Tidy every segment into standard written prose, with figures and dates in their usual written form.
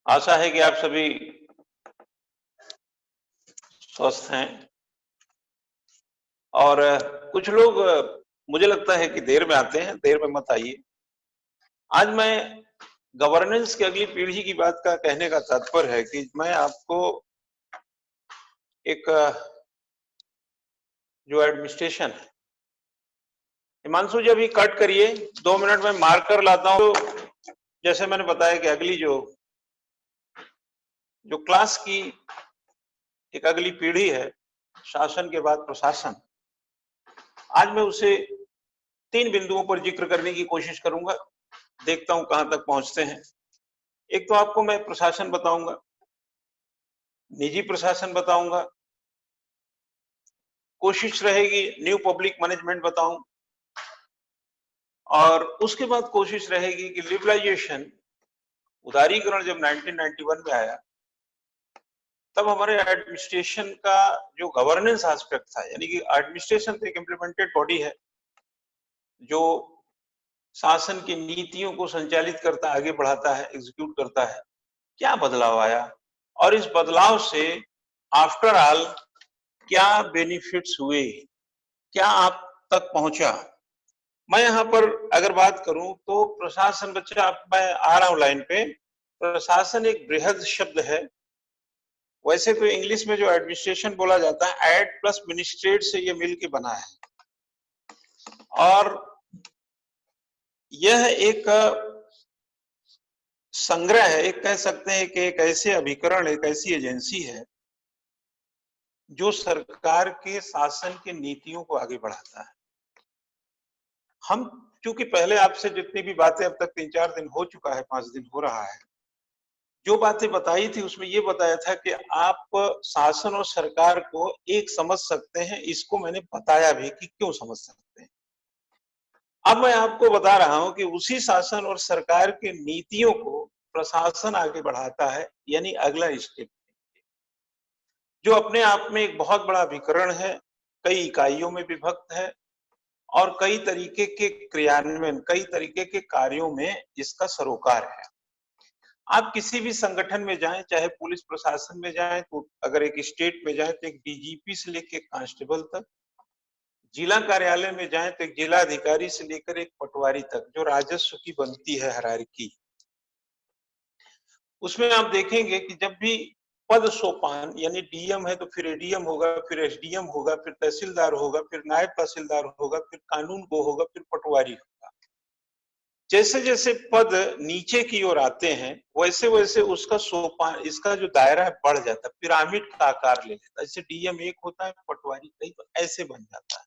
आशा है कि आप सभी स्वस्थ हैं और कुछ लोग मुझे लगता है कि देर में आते हैं, देर में मत आइए। आज मैं गवर्नेंस की अगली पीढ़ी की बात का कहने का तात्पर्य है कि मैं आपको एक जो एडमिनिस्ट्रेशन है, हिमांशु जी अभी कट करिए, 2 मिनट में मार्कर लाता हूं। तो जैसे मैंने बताया कि अगली जो क्लास की एक अगली पीढ़ी है, शासन के बाद प्रशासन, आज मैं उसे 3 बिंदुओं पर जिक्र करने की कोशिश करूंगा। देखता हूं कहां तक पहुंचते हैं। एक तो आपको मैं प्रशासन बताऊंगा, निजी प्रशासन बताऊंगा, कोशिश रहेगी न्यू पब्लिक मैनेजमेंट बताऊं, और उसके बाद कोशिश रहेगी कि लिबरलाइजेशन, उदारीकरण जब 1991 में आया तब हमारे एडमिनिस्ट्रेशन का जो गवर्नेंस एस्पेक्ट था, यानी कि एडमिनिस्ट्रेशन तो एक इम्प्लीमेंटेड बॉडी है जो शासन की नीतियों को संचालित करता, आगे बढ़ाता है, एग्जीक्यूट करता है। क्या बदलाव आया और इस बदलाव से आफ्टर ऑल क्या बेनिफिट्स हुए, क्या आप तक पहुंचा। मैं यहां पर अगर बात करूं तो प्रशासन, बच्चा मैं आ रहा हूं लाइन पे। प्रशासन एक बृहद शब्द है। वैसे तो इंग्लिश में जो एडमिनिस्ट्रेशन बोला जाता है, एड प्लस मिनिस्ट्रेट से ये मिल के बना है, और यह एक संग्रह है, एक कह सकते हैं कि एक ऐसे अभिकरण, एक ऐसी एजेंसी है जो सरकार के शासन की नीतियों को आगे बढ़ाता है। हम चूंकि पहले आपसे जितनी भी बातें, अब तक 3-4 दिन हो चुका है, 5 दिन हो रहा है, जो बातें बताई थी उसमें ये बताया था कि आप शासन और सरकार को एक समझ सकते हैं। इसको मैंने बताया भी कि क्यों समझ सकते हैं। अब मैं आपको बता रहा हूं कि उसी शासन और सरकार की नीतियों को प्रशासन आगे बढ़ाता है, यानी अगला स्टेप, जो अपने आप में एक बहुत बड़ा अभिकरण है, कई इकाइयों में विभक्त है और कई तरीके के क्रियान्वयन, कई तरीके के कार्यों में इसका सरोकार है। आप किसी भी संगठन में जाएं, चाहे पुलिस प्रशासन में जाएं, तो अगर एक स्टेट में जाएं तो एक डीजीपी से लेकर कांस्टेबल तक, जिला कार्यालय में जाएं तो एक जिला अधिकारी से लेकर एक पटवारी तक, जो राजस्व की बनती है हायरार्की, उसमें आप देखेंगे कि जब भी पद सोपान, यानी डीएम है तो फिर एडीएम होगा, फिर एसडीएम होगा, फिर तहसीलदार होगा, फिर नायब तहसीलदार होगा, फिर कानून को होगा, फिर पटवारी होगा। जैसे जैसे पद नीचे की ओर आते हैं वैसे वैसे उसका सोपान, इसका जो दायरा है बढ़ जाता है, पिरामिड का आकार ले लेता है। जैसे डीएम एक होता है, पटवारी कई, तो ऐसे बन जाता है।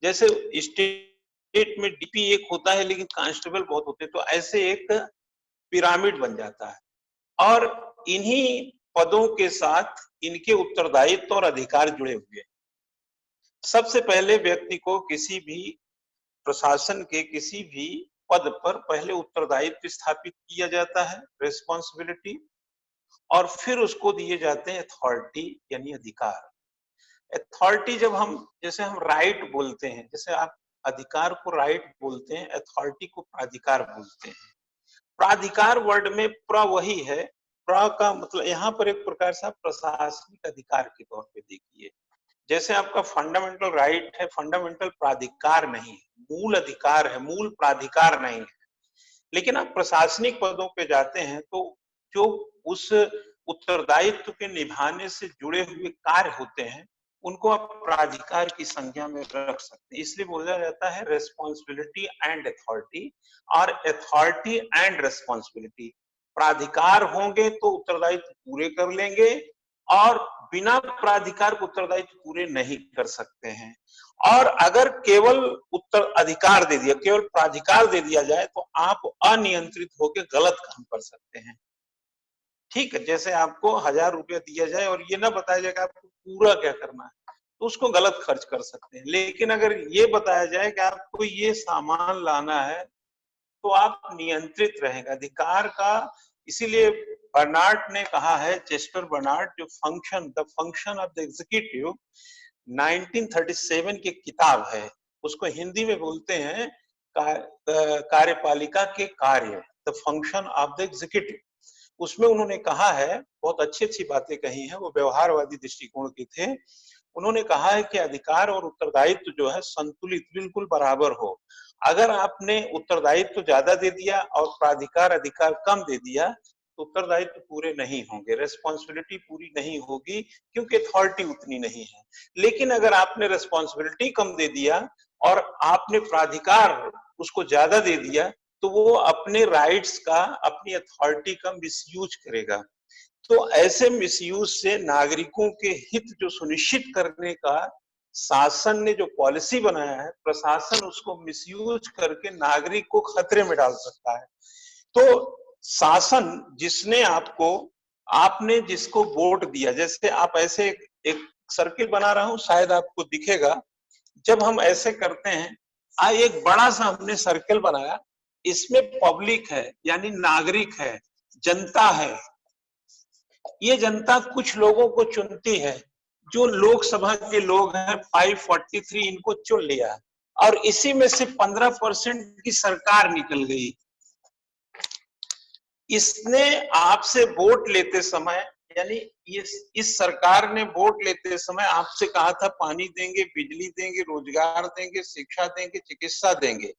जैसे स्टेट में डीपी एक होता है लेकिन कांस्टेबल बहुत होते हैं, तो ऐसे एक पिरामिड बन जाता है। और इन्हीं पदों के साथ इनके उत्तरदायित्व और अधिकार जुड़े हुए। सबसे पहले व्यक्ति को किसी भी प्रशासन के किसी भी पद पर पहले उत्तरदायित्व स्थापित किया जाता है, रिस्पॉन्सिबिलिटी, और फिर उसको दिए जाते हैं अथॉरिटी, यानी अधिकार। अथॉरिटी जब हम, जैसे हम राइट बोलते हैं, जैसे आप अधिकार को राइट बोलते हैं, अथॉरिटी को प्राधिकार बोलते हैं। प्राधिकार वर्ड में प्र वही है, प्र का मतलब यहाँ पर एक प्रकार से प्रशासनिक अधिकार के तौर पे देखिए। जैसे आपका फंडामेंटल राइट है, फंडामेंटल प्राधिकार नहीं है, मूल अधिकार है, मूल प्राधिकार नहीं है। लेकिन आप प्रशासनिक पदों पे जाते हैं तो जो उस उत्तरदायित्व के निभाने से जुड़े हुए कार्य होते हैं उनको आप प्राधिकार की संज्ञा में रख सकते हैं। इसलिए बोला जाता है रेस्पॉन्सिबिलिटी एंड अथॉरिटी, और अथॉरिटी एंड रेस्पॉन्सिबिलिटी। प्राधिकार होंगे तो उत्तरदायित्व पूरे कर लेंगे, और बिना प्राधिकार को उत्तरदायित्व पूरे नहीं कर सकते हैं। और अगर केवल उत्तर अधिकार दे दिया, केवल प्राधिकार दे दिया जाए तो आप अनियंत्रित होकर गलत काम कर सकते हैं। ठीक है, जैसे आपको 1000 रुपया दिया जाए और ये ना बताया जाए कि आपको पूरा क्या करना है, तो उसको गलत खर्च कर सकते हैं। लेकिन अगर ये बताया जाए कि आपको ये सामान लाना है तो आप नियंत्रित रहेंगे अधिकार का। इसीलिए बर्नार्ड ने कहा है, चेस्टर बर्नार्ड, जो the function of the executive 1937 की किताब है, उसको हिंदी में बोलते हैं कार्यपालिका के कार्य, the function of the executive. उसमें उन्होंने कहा है, बहुत अच्छी बातें कही हैं, वो व्यवहारवादी दृष्टिकोण के थे। उन्होंने कहा है कि अधिकार और उत्तरदायित्व जो है संतुलित, बिल्कुल बराबर हो। अगर आपने उत्तरदायित्व ज्यादा दे दिया और प्राधिकार अधिकार कम दे दिया तो उत्तरदायित्व पूरे नहीं होंगे, रेस्पॉन्सिबिलिटी पूरी नहीं होगी, क्योंकि अथॉरिटी उतनी नहीं है। लेकिन अगर आपने रेस्पॉन्सिबिलिटी कम दे दिया और आपने प्राधिकार उसको ज्यादा दे दिया तो वो अपने राइट्स का, अपनी अथॉरिटी का मिसयूज करेगा। तो ऐसे मिसयूज से नागरिकों के हित जो सुनिश्चित करने का शासन ने जो पॉलिसी बनाया है, प्रशासन उसको मिसयूज करके नागरिक को खतरे में डाल सकता है। तो शासन जिसने आपको, आपने जिसको वोट दिया, जैसे आप ऐसे एक सर्किल बना रहा हूं, शायद आपको दिखेगा, जब हम ऐसे करते हैं, एक बड़ा सा हमने सर्कल बनाया, इसमें पब्लिक है यानी नागरिक है, जनता है। ये जनता कुछ लोगों को चुनती है, जो लोकसभा के लोग हैं 543 इनको चुन लिया, और इसी में से 15% की सरकार निकल गई। इसने आपसे वोट लेते समय, यानी इस सरकार ने वोट लेते समय आपसे कहा था पानी देंगे, बिजली देंगे, रोजगार देंगे, शिक्षा देंगे, चिकित्सा देंगे,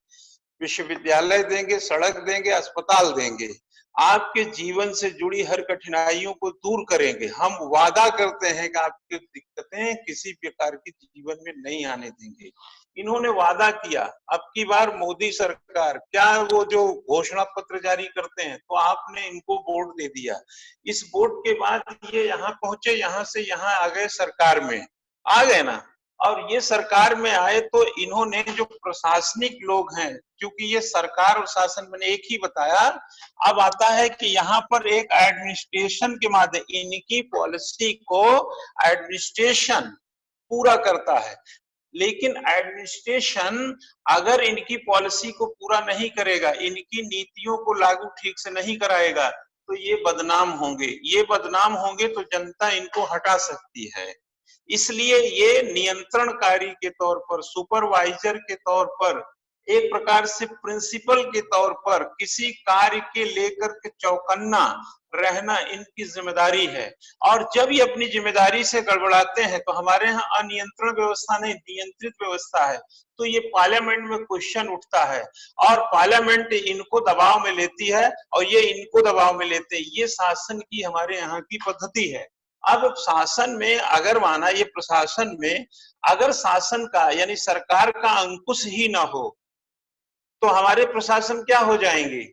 विश्वविद्यालय देंगे, सड़क देंगे, अस्पताल देंगे, आपके जीवन से जुड़ी हर कठिनाइयों को दूर करेंगे, हम वादा करते हैं कि आपकी दिक्कतें किसी प्रकार की जीवन में नहीं आने देंगे। इन्होंने वादा किया। अब की बार मोदी सरकार, क्या वो जो घोषणा पत्र जारी करते हैं, तो आपने इनको वोट दे दिया। इस वोट के बाद ये यहाँ पहुंचे, यहाँ से यहाँ आ गए, सरकार में आ गए ना, और ये सरकार में आए तो इन्होंने जो प्रशासनिक लोग हैं, क्योंकि ये सरकार और शासन मैंने एक ही बताया, अब आता है कि यहाँ पर एक एडमिनिस्ट्रेशन के माध्यम इनकी पॉलिसी को एडमिनिस्ट्रेशन पूरा करता है। लेकिन एडमिनिस्ट्रेशन अगर इनकी पॉलिसी को पूरा नहीं करेगा, इनकी नीतियों को लागू ठीक से नहीं कराएगा, तो ये बदनाम होंगे। ये बदनाम होंगे तो जनता इनको हटा सकती है। इसलिए ये नियंत्रणकारी के तौर पर, सुपरवाइजर के तौर पर, एक प्रकार से प्रिंसिपल के तौर पर किसी कार्य के लेकर के चौकन्ना रहना इनकी जिम्मेदारी है। और जब ये अपनी जिम्मेदारी से गड़बड़ाते हैं तो हमारे यहाँ अनियंत्रण व्यवस्था नहीं, नियंत्रित व्यवस्था है, तो ये पार्लियामेंट में क्वेश्चन उठता है और पार्लियामेंट इनको दबाव में लेती है और ये इनको दबाव में लेते हैं। ये शासन की, हमारे यहाँ की पद्धति है। अब शासन में अगर माना, ये प्रशासन में अगर शासन का यानी सरकार का अंकुश ही ना हो तो हमारे प्रशासन क्या हो जाएंगे?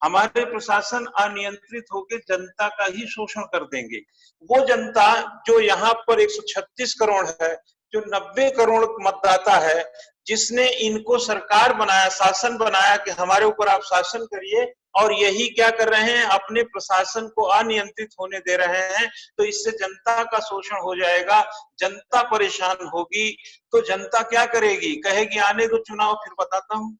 हमारे प्रशासन अनियंत्रित होकर जनता का ही शोषण कर देंगे। वो जनता जो यहाँ पर 136 करोड़ है, जो 90 करोड़ मतदाता है, जिसने इनको सरकार बनाया, शासन बनाया कि हमारे ऊपर आप शासन करिए, और यही क्या कर रहे हैं, अपने प्रशासन को अनियंत्रित होने दे रहे हैं, तो इससे जनता का शोषण हो जाएगा, जनता परेशान होगी। तो जनता क्या करेगी? कहेगी आने दो चुनाव, फिर बताता हूं।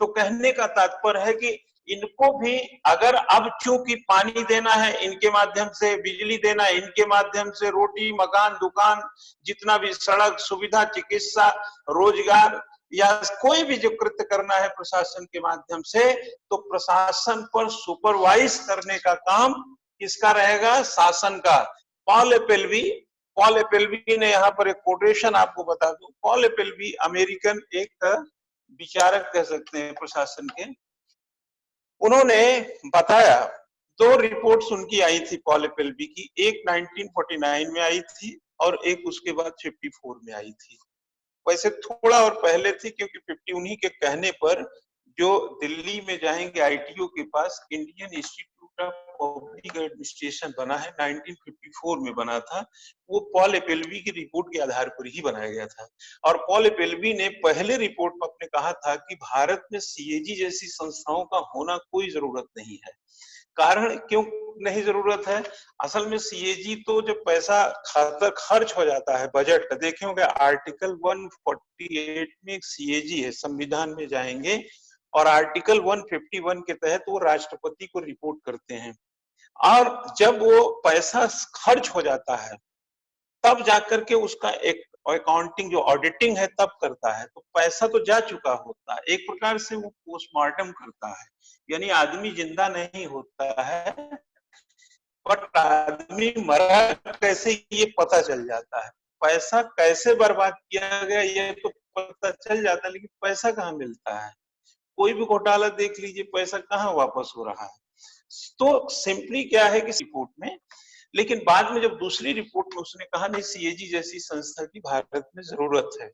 तो कहने का तात्पर्य है कि इनको भी अगर अब चूंकि पानी देना है इनके माध्यम से, बिजली देना है इनके माध्यम से, रोटी मकान दुकान जितना भी, सड़क सुविधा, चिकित्सा, रोजगार या कोई भी जो कृत्य करना है प्रशासन के माध्यम से, तो प्रशासन पर सुपरवाइज करने का काम किसका रहेगा? शासन का। पॉल एपेल्वी ने यहाँ पर एक कोटेशन आपको बता दूं। पॉल एपेल्वी अमेरिकन एक विचारक कह सकते हैं प्रशासन के। उन्होंने बताया, दो रिपोर्ट्स उनकी आई थी पॉल एपेल्वी की, एक 1949 में आई थी और एक उसके बाद 54 में आई थी। वैसे थोड़ा और पहले थी, क्योंकि 50 उन्हीं के कहने पर जो दिल्ली में जाएंगे आईटीओ के पास, Indian Institute of Public Administration बना है, 1954 में बना था। वो पॉल एपेल्वी की रिपोर्ट के आधार पर ही बनाया गया था। और पॉल एपेल्वी ने पहले रिपोर्ट में अपने कहा था कि भारत में सीएजी जैसी संस्थाओं का होना कोई जरूरत नहीं है। कारण क्यों नहीं जरूरत है? असल में सीएजी तो जब पैसा खातर खर्च हो जाता है, बजट का, देखे होंगे आर्टिकल 148 में एक सीएजी है, संविधान में जाएंगे, और आर्टिकल 151 के तहत वो राष्ट्रपति को रिपोर्ट करते हैं। और जब वो पैसा खर्च हो जाता है तब जाकर के उसका एक और अकाउंटिंग जो ऑडिटिंग है तब करता है, तो पैसा तो जा चुका होता है। एक प्रकार से वो पोस्टमार्टम करता है, यानी आदमी जिंदा नहीं होता है, बट आदमी मरा कैसे ये पता चल जाता है। पैसा कैसे बर्बाद किया गया ये तो पता चल जाता है, लेकिन पैसा कहाँ मिलता है। कोई भी घोटाला देख लीजिए, पैसा कहाँ वापस हो रहा है। तो सिंपली क्या है कि रिपोर्ट में, लेकिन बाद में जब दूसरी रिपोर्ट में उसने कहा नहीं, सीएजी जैसी संस्था की भारत में जरूरत है।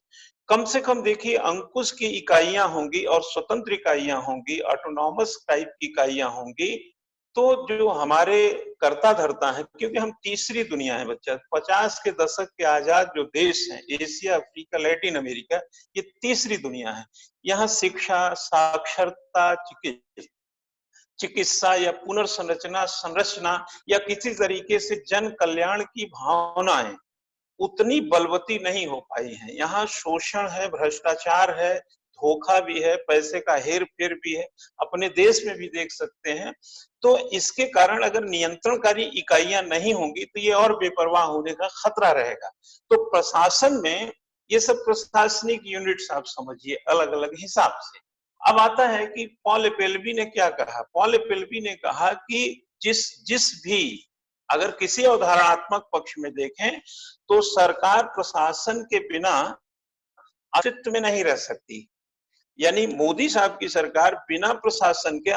कम से कम देखिए, अंकुश की इकाइयां होंगी और स्वतंत्र इकाइयां होंगी, ऑटोनॉमस टाइप की इकाइयां होंगी, तो जो हमारे कर्ता धर्ता है, क्योंकि हम तीसरी दुनिया है बच्चा, 50 के दशक के आजाद जो देश हैं, एशिया, अफ्रीका, लैटिन अमेरिका, ये तीसरी दुनिया है। यहाँ शिक्षा, साक्षरता, चिकित्सा या पुनर्संरचना, संरचना या किसी तरीके से जन कल्याण की भावनाएं उतनी बलवती नहीं हो पाई हैं। यहाँ शोषण है, भ्रष्टाचार है, धोखा भी है, पैसे का हेर फेर भी है, अपने देश में भी देख सकते हैं। तो इसके कारण अगर नियंत्रणकारी इकाइयां नहीं होंगी तो ये और बेपरवाह होने का खतरा रहेगा। तो प्रशासन में ये सब प्रशासनिक यूनिट्स आप समझिए अलग अलग हिसाब से। अब आता है कि पॉल एपेल्बी ने क्या कहा। पॉल एपेल्बी ने कहा कि जिस भी, अगर किसी अवधारणात्मक पक्ष में देखें तो सरकार प्रशासन के बिना अस्तित्व में नहीं रह सकती। यानी मोदी साहब की सरकार बिना प्रशासन के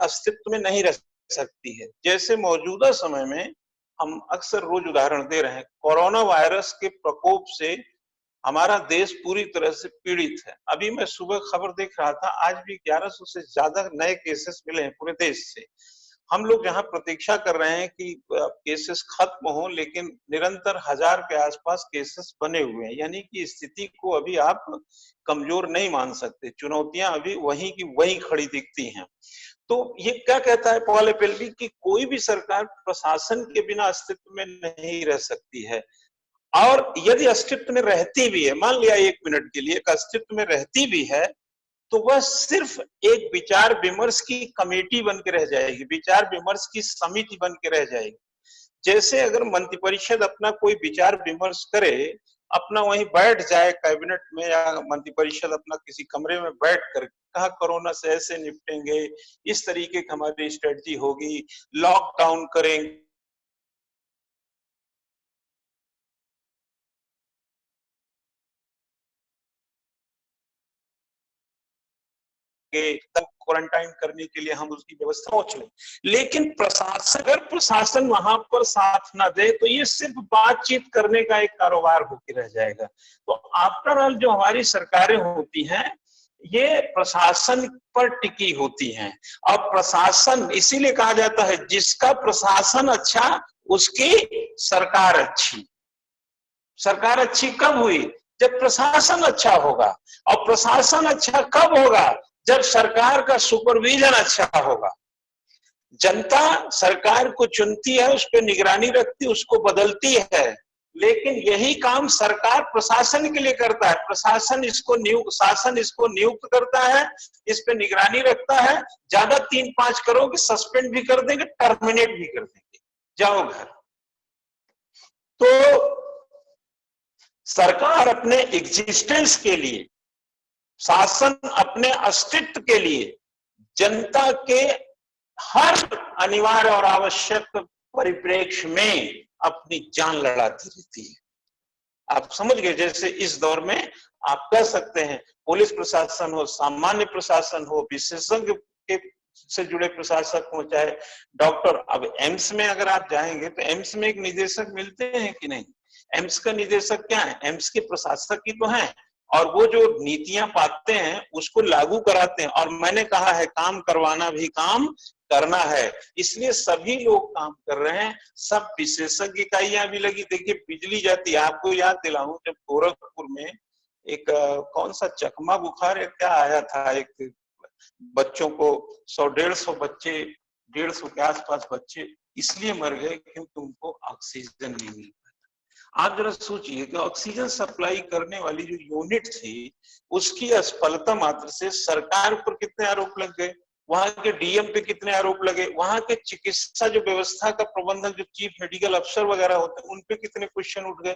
अस्तित्व में नहीं रह सकती है। जैसे मौजूदा समय में हम अक्सर रोज उदाहरण दे रहे हैं, कोरोना वायरस के प्रकोप से हमारा देश पूरी तरह से पीड़ित है। अभी मैं सुबह खबर देख रहा था, आज भी 1100 से ज्यादा नए केसेस मिले हैं पूरे देश से। हम लोग जहां प्रतीक्षा कर रहे हैं कि केसेस खत्म हो, लेकिन निरंतर 1000 के आसपास केसेस बने हुए हैं, यानी कि स्थिति को अभी आप कमजोर नहीं मान सकते। चुनौतियां अभी वहीं की वहीं खड़ी दिखती हैं। तो ये क्या कहता है पॉल एपेल्बी कि कोई भी सरकार प्रशासन के बिना अस्तित्व में नहीं रह सकती है, और यदि अस्तित्व में रहती भी है, मान लिया 1 मिनट के लिए अस्तित्व में रहती भी है, तो वह सिर्फ एक विचार विमर्श की कमेटी बन के रह जाएगी, विचार विमर्श की समिति बन के रह जाएगी। जैसे अगर मंत्रिपरिषद अपना कोई विचार विमर्श करे, अपना वहीं बैठ जाए कैबिनेट में, या मंत्रिपरिषद अपना किसी कमरे में बैठ कर कहा कोरोना से ऐसे निपटेंगे, इस तरीके की हमारी स्ट्रेटजी होगी, लॉकडाउन करेंगे, तब क्वारंटाइन करने के लिए हम उसकी व्यवस्था सोच लें। लेकिन प्रशासन, अगर प्रशासन वहां पर साथ ना दे तो ये सिर्फ बातचीत करने का एक कारोबार होकर रह जाएगा। तो आफ्टर ऑल जो हमारी सरकारें होती हैं ये प्रशासन पर टिकी होती हैं, और प्रशासन इसीलिए कहा जाता है जिसका प्रशासन अच्छा उसकी सरकार अच्छी। सरकार अच्छी कब हुई? जब प्रशासन अच्छा होगा। और प्रशासन अच्छा कब होगा? जब सरकार का सुपरविजन अच्छा होगा। जनता सरकार को चुनती है, उस पर निगरानी रखती है, उसको बदलती है, लेकिन यही काम सरकार प्रशासन के लिए करता है। प्रशासन इसको शासन इसको नियुक्त करता है, इस पे निगरानी रखता है, ज्यादा 3-5 करोगे सस्पेंड भी कर देंगे, टर्मिनेट भी कर देंगे, जाओ घर। तो सरकार अपने एग्जिस्टेंस के लिए, शासन अपने अस्तित्व के लिए जनता के हर अनिवार्य और आवश्यक परिप्रेक्ष्य में अपनी जान लड़ाती रहती है। आप समझ गए, जैसे इस दौर में आप कह सकते हैं पुलिस प्रशासन हो, सामान्य प्रशासन हो, विशेषज्ञ के से जुड़े प्रशासक हो, चाहे डॉक्टर। अब एम्स में अगर आप जाएंगे तो एम्स में एक निदेशक मिलते हैं कि नहीं? एम्स का निदेशक क्या है? एम्स के प्रशासक ही तो हैं, और वो जो नीतियां पाते हैं उसको लागू कराते हैं। और मैंने कहा है काम करवाना भी काम करना है, इसलिए सभी लोग काम कर रहे हैं, सब विशेषज्ञ इकाइयां भी लगी। देखिए बिजली जाती है, आपको याद दिलाऊं, जब गोरखपुर में एक कौन सा चकमा बुखार या क्या आया था, एक बच्चों को 100-150 बच्चे, 150 के आसपास बच्चे इसलिए मर गए क्योंकि उनको ऑक्सीजन नहीं मिल पाया। आप जरा सोचिए कि ऑक्सीजन सप्लाई करने वाली जो यूनिट थी उसकी असफलता मात्र से सरकार पर कितने आरोप लग गए। वहां के डीएम पे कितने आरोप लगे, वहां के चिकित्सा जो व्यवस्था का प्रबंधक जो चीफ मेडिकल अफसर वगैरह होते हैं उन पे कितने क्वेश्चन उठ गए।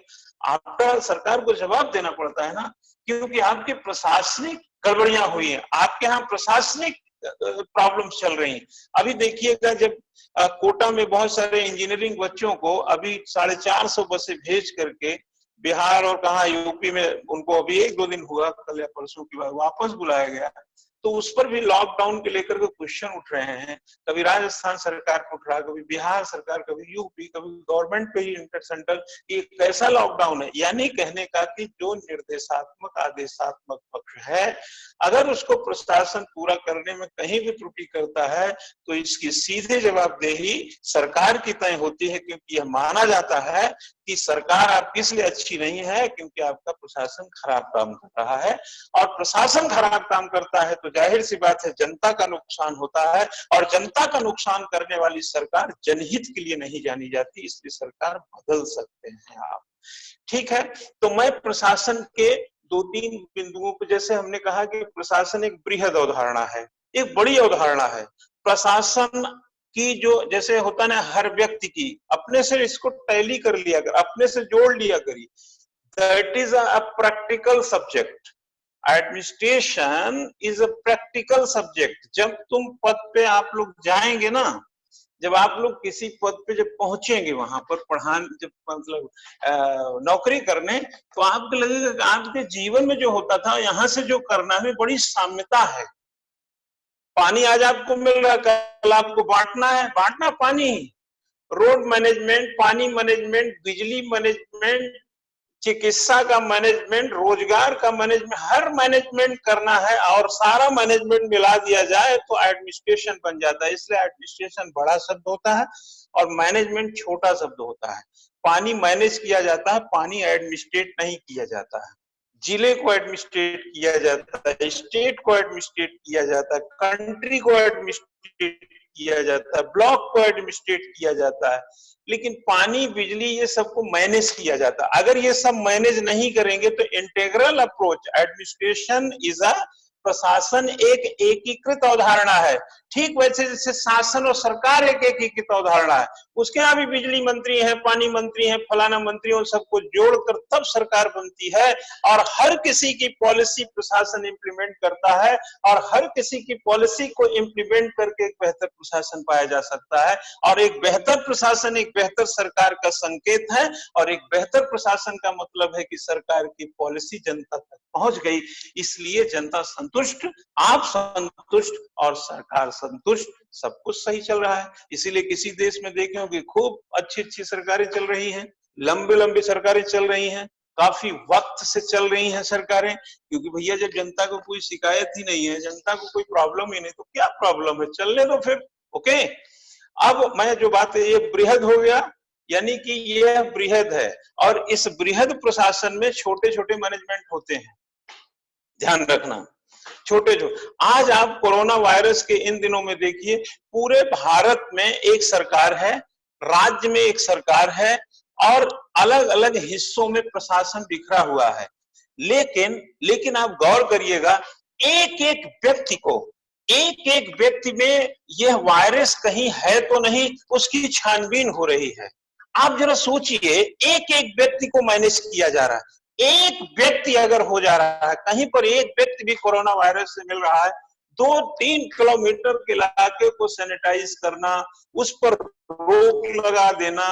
आपका सरकार को जवाब देना पड़ता है ना, क्योंकि आपकी प्रशासनिक गड़बड़ियां हुई है, आपके यहाँ प्रशासनिक प्रॉब्लम्स चल रही हैं। अभी देखिएगा जब कोटा में बहुत सारे इंजीनियरिंग बच्चों को अभी 450 बसें भेज करके बिहार और कहा यूपी में उनको अभी 1-2 दिन हुआ, कल या परसों की बात, वापस बुलाया गया, तो उस पर भी लॉकडाउन के लेकर के क्वेश्चन उठ रहे हैं। कभी राजस्थान सरकार को उठ रहा, कभी बिहार सरकार, कभी यूपी, कभी गवर्नमेंट पे ही इंटर सेंट्रल, ये कैसा लॉकडाउन है। यानी कहने का कि जो निर्देशात्मक आदेशात्मक पक्ष है, अगर उसको प्रशासन पूरा करने में कहीं भी त्रुटि करता है तो इसकी सीधे जवाबदेही सरकार की तय होती है, क्योंकि यह माना जाता है कि सरकार आपकी इसलिए अच्छी नहीं है क्योंकि आपका प्रशासन खराब काम कर रहा है, और प्रशासन खराब काम करता है तो जाहिर सी बात है जनता का नुकसान होता है, और जनता का नुकसान करने वाली सरकार जनहित के लिए नहीं जानी जाती, इसलिए सरकार बदल सकते हैं आप। ठीक है, तो मैं प्रशासन के 2-3 बिंदुओं पर, जैसे हमने कहा कि प्रशासन एक बृहद अवधारणा है, एक बड़ी अवधारणा है। प्रशासन की जो जैसे होता ना, हर व्यक्ति की अपने से इसको टैली कर लिया कर, अपने से जोड़ लिया करिए, that is a practical subject. Administration is a practical subject. जब तुम पद पे आप लोग जाएंगे ना, जब आप लोग किसी पद पे जब पहुंचेंगे, वहां पर पढ़ान जब मतलब नौकरी करने, तो आपको लगेगा कि आपके जीवन में जो होता था यहाँ से जो करना है बड़ी साम्यता है। पानी आज आपको मिल रहा है, कल आपको बांटना है, बांटना पानी, रोड मैनेजमेंट, पानी मैनेजमेंट, बिजली मैनेजमेंट, चिकित्सा का मैनेजमेंट, रोजगार का मैनेजमेंट, हर मैनेजमेंट करना है, और सारा मैनेजमेंट मिला दिया जाए तो एडमिनिस्ट्रेशन बन जाता है। इसलिए एडमिनिस्ट्रेशन बड़ा शब्द होता है और मैनेजमेंट छोटा शब्द होता है। पानी मैनेज किया जाता है, पानी एडमिनिस्ट्रेट नहीं किया जाता है। जिले को एडमिनिस्ट्रेट किया जाता है, स्टेट को एडमिनिस्ट्रेट किया जाता है, कंट्री को एडमिनिस्ट्रेट किया जाता है, ब्लॉक को एडमिनिस्ट्रेट किया जाता है, लेकिन पानी, बिजली, ये सबको मैनेज किया जाता है। अगर ये सब मैनेज नहीं करेंगे तो इंटीग्रल अप्रोच, एडमिनिस्ट्रेशन इज अ, प्रशासन एक एकीकृत अवधारणा है। ठीक वैसे जैसे शासन और सरकार एक एकीकृत अवधारणा है, उसके यहाँ भी बिजली मंत्री है, पानी मंत्री है, फलाना मंत्री, उन सबको जोड़कर तब सरकार बनती है, और हर किसी की पॉलिसी प्रशासन इंप्लीमेंट करता है, और हर किसी की पॉलिसी को इंप्लीमेंट करके एक बेहतर प्रशासन पाया जा सकता है। और एक बेहतर प्रशासन एक बेहतर सरकार का संकेत है, और एक बेहतर प्रशासन का मतलब है कि सरकार की पॉलिसी जनता तक पहुंच गई, इसलिए जनता संतुष्ट, आप संतुष्ट और सरकार संतुष्ट, सब कुछ सही चल रहा है। इसीलिए किसी देश में देखे होंगे खूब अच्छी अच्छी सरकारें चल रही हैं, लंबे लंबे सरकारें चल रही हैं, काफी वक्त से चल रही हैं सरकारें, क्योंकि भैया जब जनता को कोई शिकायत ही नहीं है, जनता को कोई प्रॉब्लम ही नहीं, तो क्या प्रॉब्लम है, चलने दो फिर। ओके, अब मैं जो बात है, ये बृहद हो गया, यानी कि ये बृहद है, और इस बृहद प्रशासन में छोटे छोटे मैनेजमेंट होते हैं, ध्यान रखना, छोटे छोटे। आज आप कोरोना वायरस के इन दिनों में देखिए, पूरे भारत में एक सरकार है, राज्य में एक सरकार है, और अलग अलग हिस्सों में प्रशासन बिखरा हुआ है। लेकिन आप गौर करिएगा, एक एक व्यक्ति को, एक एक व्यक्ति में यह वायरस कहीं है तो नहीं, उसकी छानबीन हो रही है। आप जरा सोचिए, एक एक व्यक्ति को मैनेज किया जा रहा है। एक व्यक्ति अगर हो जा रहा है, कहीं पर एक व्यक्ति भी कोरोना वायरस से मिल रहा है, 2-3 किलोमीटर के इलाके को सैनिटाइज करना, उस पर रोक लगा देना,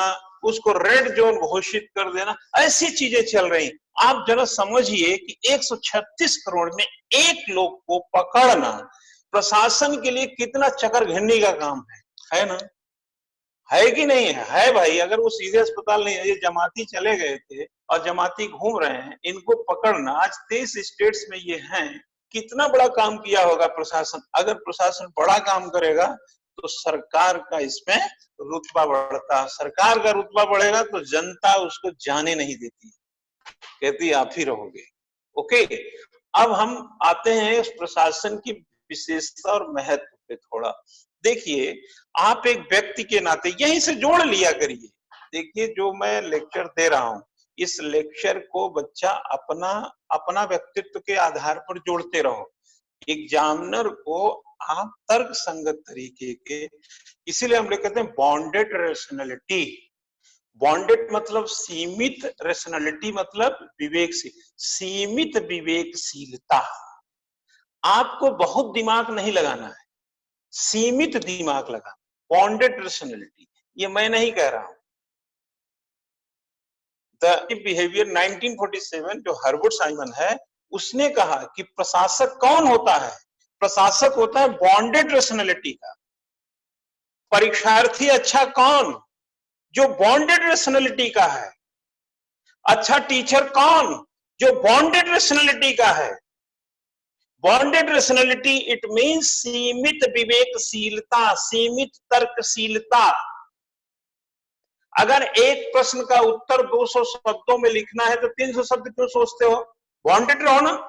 उसको रेड जोन घोषित कर देना, ऐसी चीजें चल रही। आप जरा समझिए कि 136 करोड़ में एक लोग को पकड़ना प्रशासन के लिए कितना चक्कर घिन्नी का काम है ना? है कि नहीं है? है भाई। अगर वो सीधे अस्पताल नहीं है, ये जमाती चले गए थे और जमाती घूम रहे हैं, इनको पकड़ना, आज 23 स्टेट्स में ये हैं, कितना बड़ा काम किया होगा प्रशासन। अगर प्रशासन बड़ा काम करेगा तो सरकार का इसमें रुतबा बढ़ता, सरकार का रुतबा बढ़ेगा तो जनता उसको जाने नहीं देती, कहती आप ही रहोगे। ओके, अब हम आते हैं उस प्रशासन की विशेषता और महत्व पे थोड़ा। देखिए, आप एक व्यक्ति के नाते यहीं से जोड़ लिया करिए। देखिए, जो मैं लेक्चर दे रहा हूं, इस लेक्चर को बच्चा अपना अपना व्यक्तित्व के आधार पर जोड़ते रहो। एग्जामिनर को आप तर्क संगत तरीके के, इसीलिए हम लोग कहते हैं बॉन्डेड रेशनलिटी। बॉन्डेड मतलब सीमित, रेशनलिटी मतलब विवेकशील, सीमित विवेकशीलता। आपको बहुत दिमाग नहीं लगाना है, सीमित दिमाग लगाना, बॉन्डेड रेशनलिटी। ये मैं नहीं कह रहा हूं। द बिहेवियर 1947 जो हर्बर्ट साइमन है, उसने कहा कि प्रशासक कौन होता है? प्रशासक होता है बॉन्डेड रेशनलिटी का। परीक्षार्थी अच्छा कौन? जो बॉन्डेड रेशनलिटी का है। अच्छा टीचर कौन? जो बॉन्डेड रेशनलिटी का है। बॉन्डेड रेशनलिटी इट मींस सीमित विवेकशीलता, सीमित तर्कशीलता। अगर एक प्रश्न का उत्तर 200 शब्दों में लिखना है तो 300 शब्द क्यों सोचते हो? बॉन्डेड रहो ना।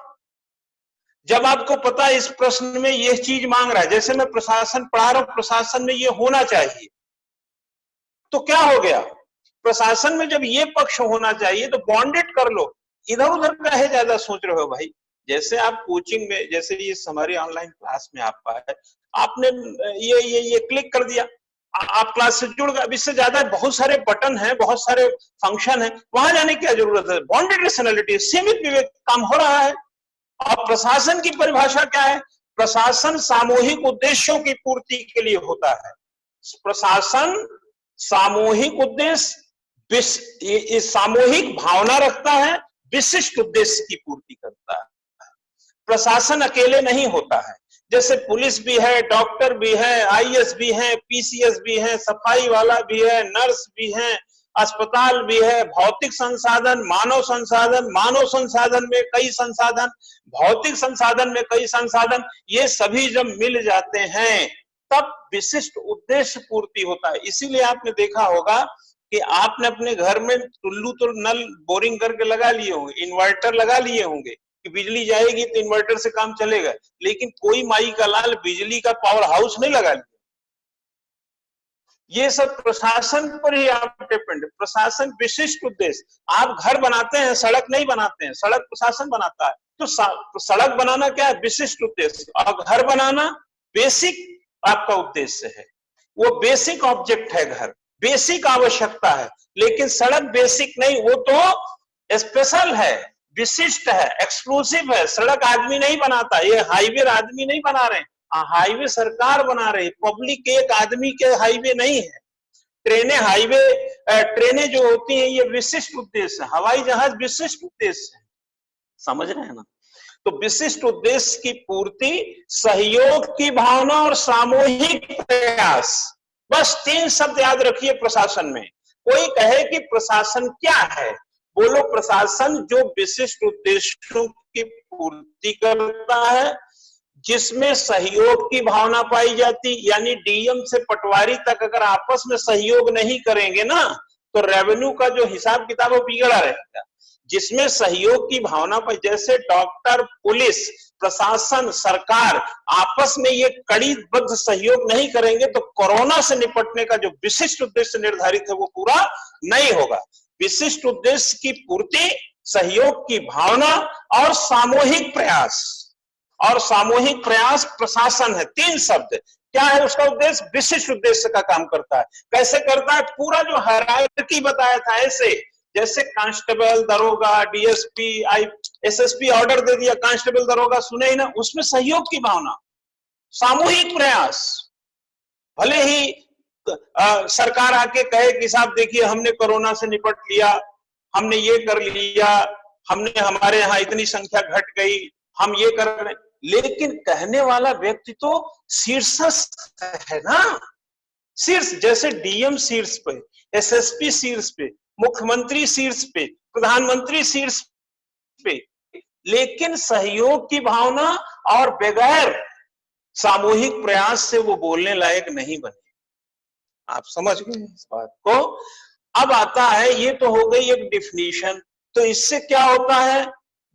जब आपको पता है इस प्रश्न में यह चीज मांग रहा है, जैसे मैं प्रशासन पढ़ा रहा हूं, प्रशासन में यह होना चाहिए, तो क्या हो गया? प्रशासन में जब ये पक्ष होना चाहिए तो बॉन्डेड कर लो। इधर उधर का है ज्यादा सोच रहे हो भाई। जैसे आप कोचिंग में, जैसे ये हमारी ऑनलाइन क्लास में आप आए, आपने ये क्लिक कर दिया, आप क्लास से जुड़ गए। अब इससे ज्यादा बहुत सारे बटन हैं, बहुत सारे फंक्शन हैं, वहां जाने की क्या जरूरत है? बॉन्डेड रेशनलिटी, सीमित विवेक काम हो रहा है। और प्रशासन की परिभाषा क्या है? प्रशासन सामूहिक उद्देश्यों की पूर्ति के लिए होता है। प्रशासन सामूहिक उद्देश्य, सामूहिक भावना रखता है, विशिष्ट उद्देश्य की पूर्ति करता है। प्रशासन अकेले नहीं होता है। जैसे पुलिस भी है, डॉक्टर भी है, आईएएस भी है, पीसीएस भी है, सफाई वाला भी है, नर्स भी है, अस्पताल भी है, भौतिक संसाधन, मानव संसाधन, मानव संसाधन में कई संसाधन, भौतिक संसाधन में कई संसाधन, ये सभी जब मिल जाते हैं तब विशिष्ट उद्देश्य पूर्ति होता है। इसीलिए आपने देखा होगा कि आपने अपने घर में टुल्लू तो नल बोरिंग करके लगा लिए होंगे, इन्वर्टर लगा लिए होंगे कि बिजली जाएगी तो इन्वर्टर से काम चलेगा, लेकिन कोई माई का लाल बिजली का पावर हाउस नहीं लगा लिया। ये सब प्रशासन पर ही आप डिपेंड। प्रशासन विशिष्ट उद्देश्य, आप घर बनाते हैं, सड़क नहीं बनाते हैं, सड़क प्रशासन बनाता है। तो सड़क बनाना क्या है? विशिष्ट उद्देश्य। और घर बनाना बेसिक आपका उद्देश्य है, वो बेसिक ऑब्जेक्ट है, घर बेसिक आवश्यकता है। लेकिन सड़क बेसिक नहीं, वो तो स्पेशल है, विशिष्ट है, एक्सक्लूसिव है। सड़क आदमी नहीं बनाता, ये हाईवे आदमी नहीं बना रहे, हाईवे सरकार बना रही, पब्लिक एक आदमी के हाईवे नहीं है। ट्रेनें हाईवे, ट्रेनें जो होती हैं ये विशिष्ट उद्देश्य है, हवाई जहाज विशिष्ट उद्देश्य है, समझ रहे हैं ना? तो विशिष्ट उद्देश्य की पूर्ति, सहयोग की भावना और सामूहिक प्रयास, बस 3 शब्द याद रखिए प्रशासन में। कोई कहे कि प्रशासन क्या है? बोलो प्रशासन जो विशिष्ट उद्देश्यों की पूर्ति करता है, जिसमें सहयोग की भावना पाई जाती, यानी डीएम से पटवारी तक अगर आपस में सहयोग नहीं करेंगे ना तो रेवेन्यू का जो हिसाब किताब वो बिगड़ा रहेगा। जिसमें सहयोग की भावना पाई, जैसे डॉक्टर, पुलिस, प्रशासन, सरकार आपस में ये कड़ीबद्ध सहयोग नहीं करेंगे तो कोरोना से निपटने का जो विशिष्ट उद्देश्य निर्धारित है वो पूरा नहीं होगा। विशिष्ट उद्देश्य की पूर्ति, सहयोग की भावना और सामूहिक प्रयास, और सामूहिक प्रयास प्रशासन है। 3 शब्द। क्या है उसका उद्देश्य? विशिष्ट उद्देश्य का काम करता है। कैसे करता है? पूरा जो हायरार्की बताया था, ऐसे जैसे कांस्टेबल, दरोगा, डीएसपी, एसएसपी ऑर्डर दे दिया, कांस्टेबल दरोगा सुने ही ना, उसमें सहयोग की भावना, सामूहिक प्रयास। भले ही सरकार आके कहे कि साहब देखिए हमने कोरोना से निपट लिया, हमने ये कर लिया, हमने, हमारे यहाँ इतनी संख्या घट गई, हम ये कर रहे, लेकिन कहने वाला व्यक्ति तो शीर्षस्थ है ना, शीर्ष। जैसे डीएम शीर्ष पे, एसएसपी शीर्ष पे, मुख्यमंत्री शीर्ष पे, प्रधानमंत्री शीर्ष पे, लेकिन सहयोग की भावना और बगैर सामूहिक प्रयास से वो बोलने लायक नहीं बने। आप समझ गए इस बात को? अब आता है, ये तो हो गई एक डिफिनीशन। तो इससे क्या होता है?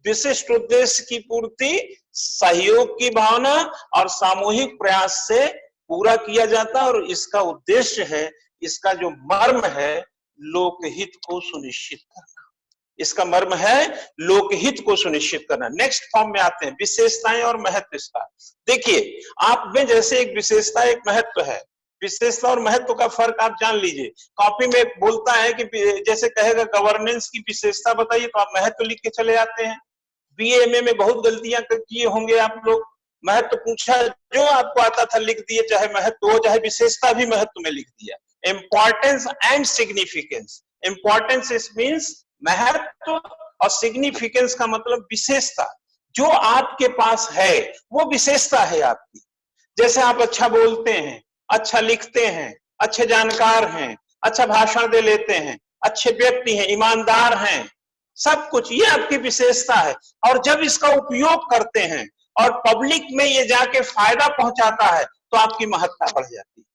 विशिष्ट उद्देश्य की पूर्ति, सहयोग की भावना और सामूहिक प्रयास से पूरा किया जाता है। और इसका उद्देश्य है, इसका जो मर्म है, लोकहित को सुनिश्चित करना। इसका मर्म है लोकहित को सुनिश्चित करना। नेक्स्ट फॉर्म में आते हैं विशेषताएं और महत्व इसका। देखिए आप में जैसे एक विशेषता एक महत्व है, विशेषता और महत्व का फर्क आप जान लीजिए। कॉपी में बोलता है कि जैसे कहेगा गवर्नेंस की विशेषता बताइए तो आप महत्व लिख के चले आते हैं। बीए में बहुत गलतियां किए होंगे आप लोग, महत्व पूछा जो आपको आता था लिख दिए, चाहे महत्व हो चाहे विशेषता भी महत्व में लिख दिया। इंपॉर्टेंस एंड सिग्निफिकेंस, इंपॉर्टेंस इस मीन्स महत्व और सिग्निफिकेंस का मतलब विशेषता। जो आपके पास है वो विशेषता है आपकी। जैसे आप अच्छा बोलते हैं, अच्छा लिखते हैं, अच्छे जानकार हैं, अच्छा भाषण दे लेते हैं, अच्छे व्यक्ति हैं, ईमानदार हैं, सब कुछ ये आपकी विशेषता है। और जब इसका उपयोग करते हैं और पब्लिक में ये जाके फायदा पहुंचाता है तो आपकी महत्ता बढ़ जाती है।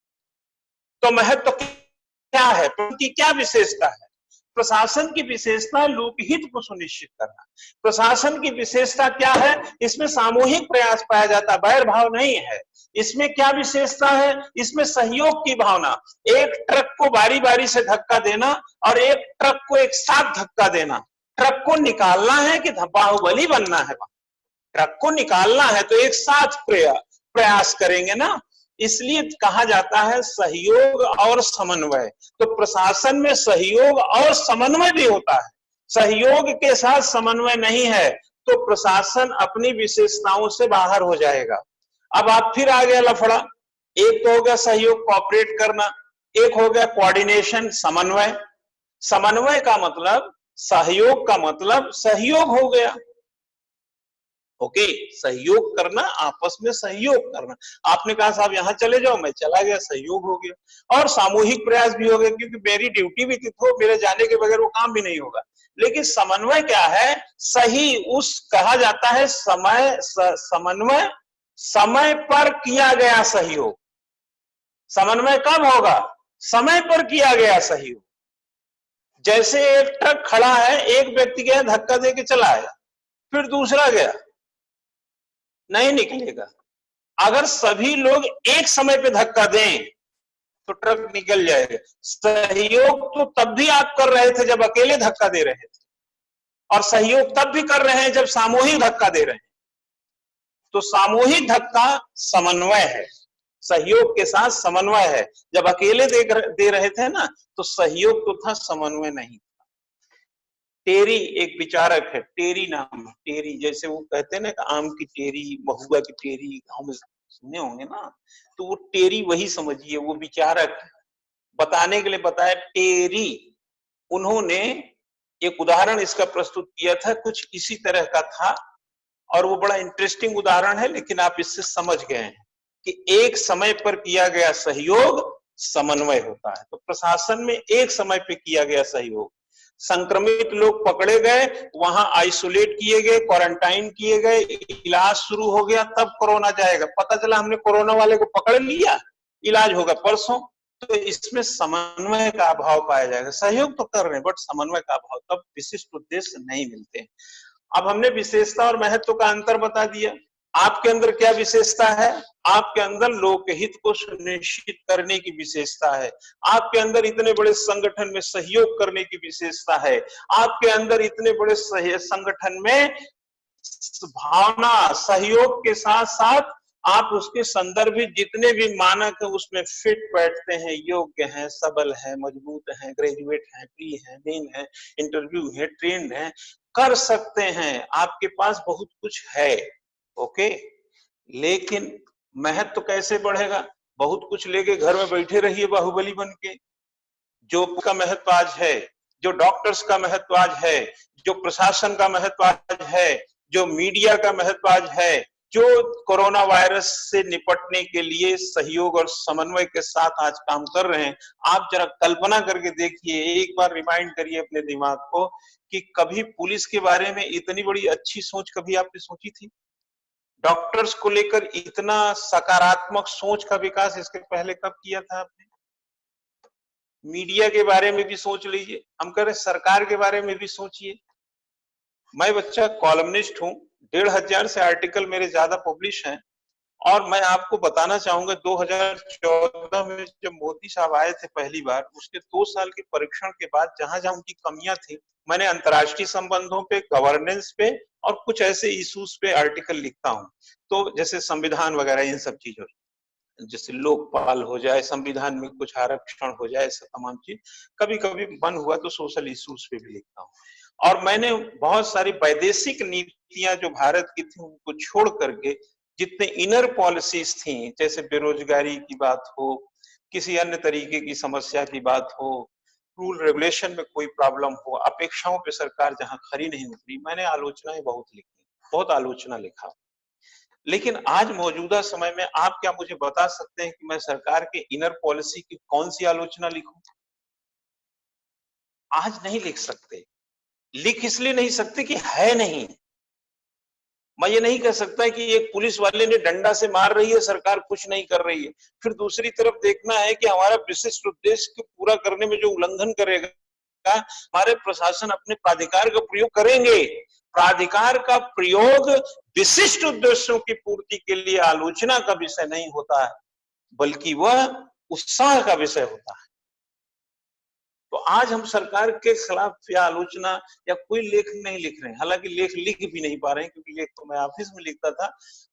तो महत्व क्या है, उनकी क्या विशेषता है? प्रशासन की विशेषता लोकहित को सुनिश्चित करना। प्रशासन की विशेषता क्या है? इसमें सामूहिक प्रयास पाया जाता है, बैर भाव नहीं है। इसमें क्या विशेषता है? इसमें सहयोग की भावना। एक ट्रक को बारी बारी से धक्का देना और एक ट्रक को एक साथ धक्का देना। ट्रक को निकालना है कि बाहुबली बनना है? ट्रक को निकालना है तो एक साथ प्रयास करेंगे ना। इसलिए कहा जाता है सहयोग और समन्वय। तो प्रशासन में सहयोग और समन्वय भी होता है। सहयोग के साथ समन्वय नहीं है तो प्रशासन अपनी विशेषताओं से बाहर हो जाएगा। अब आप फिर आ गया लफड़ा। एक तो हो गया सहयोग, कोऑपरेट करना, एक हो गया कोऑर्डिनेशन, समन्वय। समन्वय का मतलब, सहयोग का मतलब सहयोग हो गया। ओके, सहयोग करना, आपस में सहयोग करना। आपने कहा साहब यहां चले जाओ, मैं चला गया, सहयोग हो गया। और सामूहिक प्रयास भी हो गया क्योंकि मेरी ड्यूटी भी तो मेरे जाने के बगैर वो काम भी नहीं होगा। लेकिन समन्वय क्या है? सही उस कहा जाता है समन्वय समय पर किया गया सहयोग। समन्वय कब होगा? समय पर किया गया सहयोग। जैसे एक ट्रक खड़ा है, एक व्यक्ति गया धक्का दे के चला आया, फिर दूसरा गया, नहीं निकलेगा। अगर सभी लोग एक समय पे धक्का दें तो ट्रक निकल जाएगा। सहयोग तो तब भी आप कर रहे थे जब अकेले धक्का दे रहे थे, और सहयोग तब भी कर रहे हैं जब सामूहिक धक्का दे रहे हैं। तो सामूहिक धक्का समन्वय है, सहयोग के साथ समन्वय है। जब अकेले दे रहे थे ना तो सहयोग तो था, समन्वय नहीं। टेरी एक विचारक है, टेरी नाम, टेरी जैसे वो कहते हैं ना आम की टेरी, महुआ की टेरी, गांव में सुने होंगे ना, तो वो टेरी वही समझिए, वो विचारक बताने के लिए बताया टेरी। उन्होंने एक उदाहरण इसका प्रस्तुत किया था, कुछ इसी तरह का था, और वो बड़ा इंटरेस्टिंग उदाहरण है, लेकिन आप इससे समझ गए हैं कि एक समय पर किया गया सहयोग समन्वय होता है। तो प्रशासन में एक समय पे किया गया सहयोग, संक्रमित लोग पकड़े गए, वहां आइसोलेट किए गए, क्वारंटाइन किए गए, इलाज शुरू हो गया, तब कोरोना जाएगा। पता चला हमने कोरोना वाले को पकड़ लिया, इलाज होगा परसों। तो इसमें समन्वय का अभाव पाया जाएगा। सहयोग तो कर रहे हैं बट समन्वय का अभाव, तब विशिष्ट उद्देश्य नहीं मिलते। अब हमने विशेषता और महत्व का अंतर बता दिया। आपके अंदर क्या विशेषता है? आपके अंदर लोकहित को सुनिश्चित करने की विशेषता है। आपके अंदर इतने बड़े संगठन में सहयोग करने की विशेषता है। आपके अंदर इतने बड़े संगठन में भावना, सहयोग के साथ साथ आप उसके संदर्भित जितने भी मानक है उसमें फिट बैठते हैं, योग्य हैं, सबल हैं, मजबूत हैं, ग्रेजुएट हैं, प्री हैं, मेन है, इंटरव्यू है, ट्रेंड है, कर सकते हैं। आपके पास बहुत कुछ है, ओके। लेकिन महत्व कैसे बढ़ेगा? बहुत कुछ लेके घर में बैठे रहिए बाहुबली बन के। जो का महत्व आज है, जो डॉक्टर्स का महत्व आज है, जो प्रशासन का महत्व आज है, जो मीडिया का महत्व आज है, जो कोरोना वायरस से निपटने के लिए सहयोग और समन्वय के साथ आज काम कर रहे हैं, आप जरा कल्पना करके देखिए, एक बार रिमाइंड करिए अपने दिमाग को कि कभी पुलिस के बारे में इतनी बड़ी अच्छी सोच कभी आपने सोची थी? डॉक्टर्स को लेकर इतना सकारात्मक सोच का विकास इसके पहले कब किया था आपने? मीडिया के बारे में भी सोच लीजिए, हम कह रहे सरकार के बारे में भी सोचिए। मैं बच्चा कॉलमनिस्ट हूं, 1500 से आर्टिकल मेरे ज्यादा पब्लिश हैं, और मैं आपको बताना चाहूंगा 2014 में जब मोदी साहब आए थे पहली बार, उसके 2 साल के परीक्षण के बाद जहां जहां उनकी कमियां थी, मैंने अंतर्राष्ट्रीय संबंधों पे, गवर्नेंस पे और कुछ ऐसे इश्यूज पे आर्टिकल लिखता हूं। तो जैसे संविधान वगैरह इन सब चीजों, जैसे लोकपाल हो जाए, संविधान में कुछ आरक्षण हो जाए, ऐसा तमाम चीज कभी कभी मन हुआ तो सोशल इश्यूज पे भी लिखता हूँ। और मैंने बहुत सारी वैदेशिक नीतियां जो भारत की थी उनको छोड़ करके जितने इनर पॉलिसीज थी, जैसे बेरोजगारी की बात हो, किसी अन्य तरीके की समस्या की बात हो, रूल रेगुलेशन में कोई प्रॉब्लम हो, अपेक्षाओं पे सरकार जहां खरी नहीं उतरी, मैंने आलोचनाएं बहुत लिखी, बहुत आलोचना लिखा। लेकिन आज मौजूदा समय में आप क्या मुझे बता सकते हैं कि मैं सरकार के इनर पॉलिसी की कौन सी आलोचना लिखूं? आज नहीं लिख सकते। लिख इसलिए नहीं सकते कि है नहीं। मैं ये नहीं कह सकता कि एक पुलिस वाले ने डंडा से मार रही है, सरकार कुछ नहीं कर रही है। फिर दूसरी तरफ देखना है कि हमारा विशिष्ट उद्देश्य को पूरा करने में जो उल्लंघन करेगा, हमारे प्रशासन अपने प्राधिकार का प्रयोग करेंगे। प्राधिकार का प्रयोग विशिष्ट उद्देश्यों की पूर्ति के लिए आलोचना का विषय नहीं होता है, बल्कि वह उत्साह का विषय होता है। तो आज हम सरकार के खिलाफ या आलोचना या कोई लेख नहीं लिख रहे हैं, हालांकि लेख लिख भी नहीं पा रहे हैं क्योंकि लेख तो मैं ऑफिस में लिखता था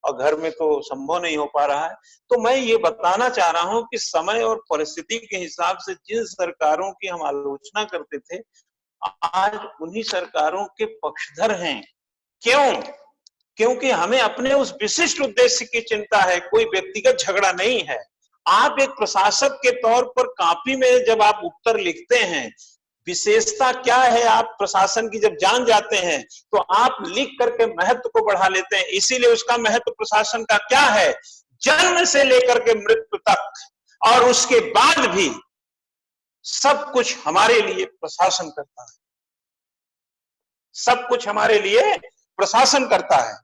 और घर में तो संभव नहीं हो पा रहा है। तो मैं ये बताना चाह रहा हूं कि समय और परिस्थिति के हिसाब से जिन सरकारों की हम आलोचना करते थे, आज उन्हीं सरकारों के पक्षधर हैं। क्यों? क्योंकि हमें अपने उस विशिष्ट उद्देश्य की चिंता है, कोई व्यक्तिगत झगड़ा नहीं है। आप एक प्रशासक के तौर पर कॉपी में जब आप उत्तर लिखते हैं, विशेषता क्या है आप प्रशासन की जब जान जाते हैं, तो आप लिख करके महत्व को बढ़ा लेते हैं। इसीलिए उसका महत्व प्रशासन का क्या है, जन्म से लेकर के मृत्यु तक, और उसके बाद भी सब कुछ हमारे लिए प्रशासन करता है। सब कुछ हमारे लिए प्रशासन करता है।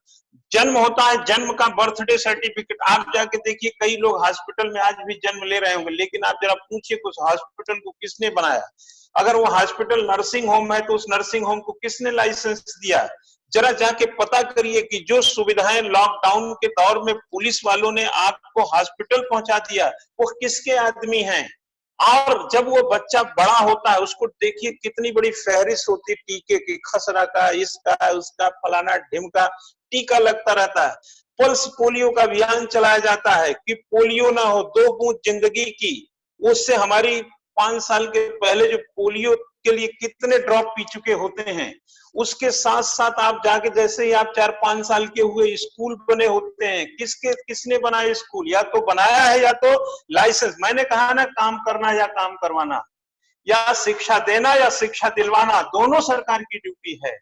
जन्म होता है, जन्म का बर्थडे सर्टिफिकेट आप जाके देखिए, कई लोग हॉस्पिटल में आज भी जन्म ले रहे होंगे, लेकिन आप जरा पूछिए उस हॉस्पिटल को किसने बनाया। अगर वो हॉस्पिटल नर्सिंग होम है तो उस नर्सिंग होम को किसने लाइसेंस दिया। जरा जाके पता करिए कि जो सुविधाएं लॉकडाउन के दौर में पुलिस वालों ने आपको हॉस्पिटल पहुंचा दिया, वो किसके आदमी हैं। और जब वो बच्चा बड़ा होता है, उसको देखिए कितनी बड़ी फहरिस्त होती है टीके की, खसरा का, इसका, उसका, फलाना ढिमका टीका लगता रहता है। पल्स पोलियो का अभियान चलाया जाता है कि पोलियो ना हो, 2 बूंद जिंदगी की। उससे हमारी 5 साल के पहले जो पोलियो के लिए कितने ड्रॉप पी चुके होते हैं। उसके साथ साथ आप जाके, जैसे ही आप 4-5 साल के हुए, स्कूल बने होते हैं। किसने बनाए स्कूल? या तो बनाया है या तो लाइसेंस। मैंने कहा ना, काम करना या काम करवाना, या शिक्षा देना या शिक्षा दिलवाना, दोनों सरकार की ड्यूटी है।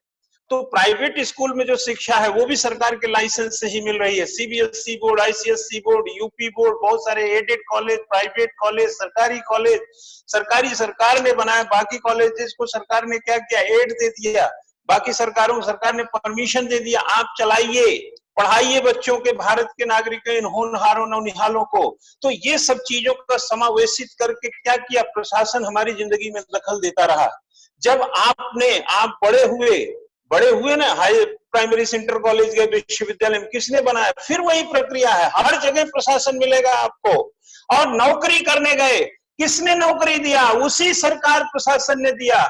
तो प्राइवेट स्कूल में जो शिक्षा है वो भी सरकार के लाइसेंस से ही मिल रही है। CBSE board, ICSE board, UP board, बहुत सारे एडेड कॉलेज, प्राइवेट कॉलेज, सरकारी कॉलेज, सरकारी सरकार ने बनाया। बाकी कॉलेजेस को सरकार ने क्या किया, एड दे दिया। बाकी सरकारों को सरकार ने परमिशन दे दिया, आप चलाइए, पढ़ाइए बच्चों के, भारत के नागरिक इन होनहारों नौनिहालों को। तो ये सब चीजों का समावेशित करके क्या किया, प्रशासन हमारी जिंदगी में दखल देता रहा। जब आप बड़े हुए ना, हाई प्राइमरी सेंटर कॉलेज गए, विश्वविद्यालय में, किसने बनाया? फिर वही प्रक्रिया है, हर जगह प्रशासन मिलेगा आपको। और नौकरी करने गए, किसने नौकरी दिया? उसी सरकार प्रशासन ने दिया।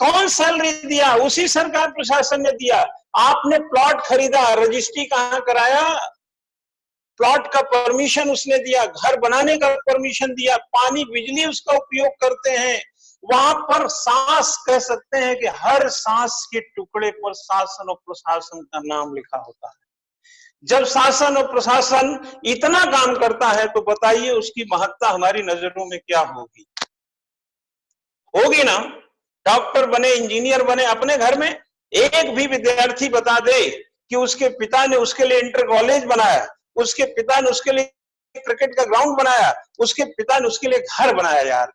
कौन सैलरी दिया? उसी सरकार प्रशासन ने दिया। आपने प्लॉट खरीदा, रजिस्ट्री कहां कराया? प्लॉट का परमिशन उसने दिया, घर बनाने का परमिशन दिया, पानी बिजली उसका उपयोग करते हैं। वहां पर सांस, कह सकते हैं कि हर सांस के टुकड़े पर शासन और प्रशासन का नाम लिखा होता है। जब शासन और प्रशासन इतना काम करता है तो बताइए उसकी महत्ता हमारी नजरों में क्या होगी। होगी ना। डॉक्टर बने, इंजीनियर बने, अपने घर में एक भी विद्यार्थी बता दे कि उसके पिता ने उसके लिए इंटर कॉलेज बनाया, उसके पिता ने उसके लिए क्रिकेट का ग्राउंड बनाया, उसके पिता ने उसके लिए घर बनाया। यार,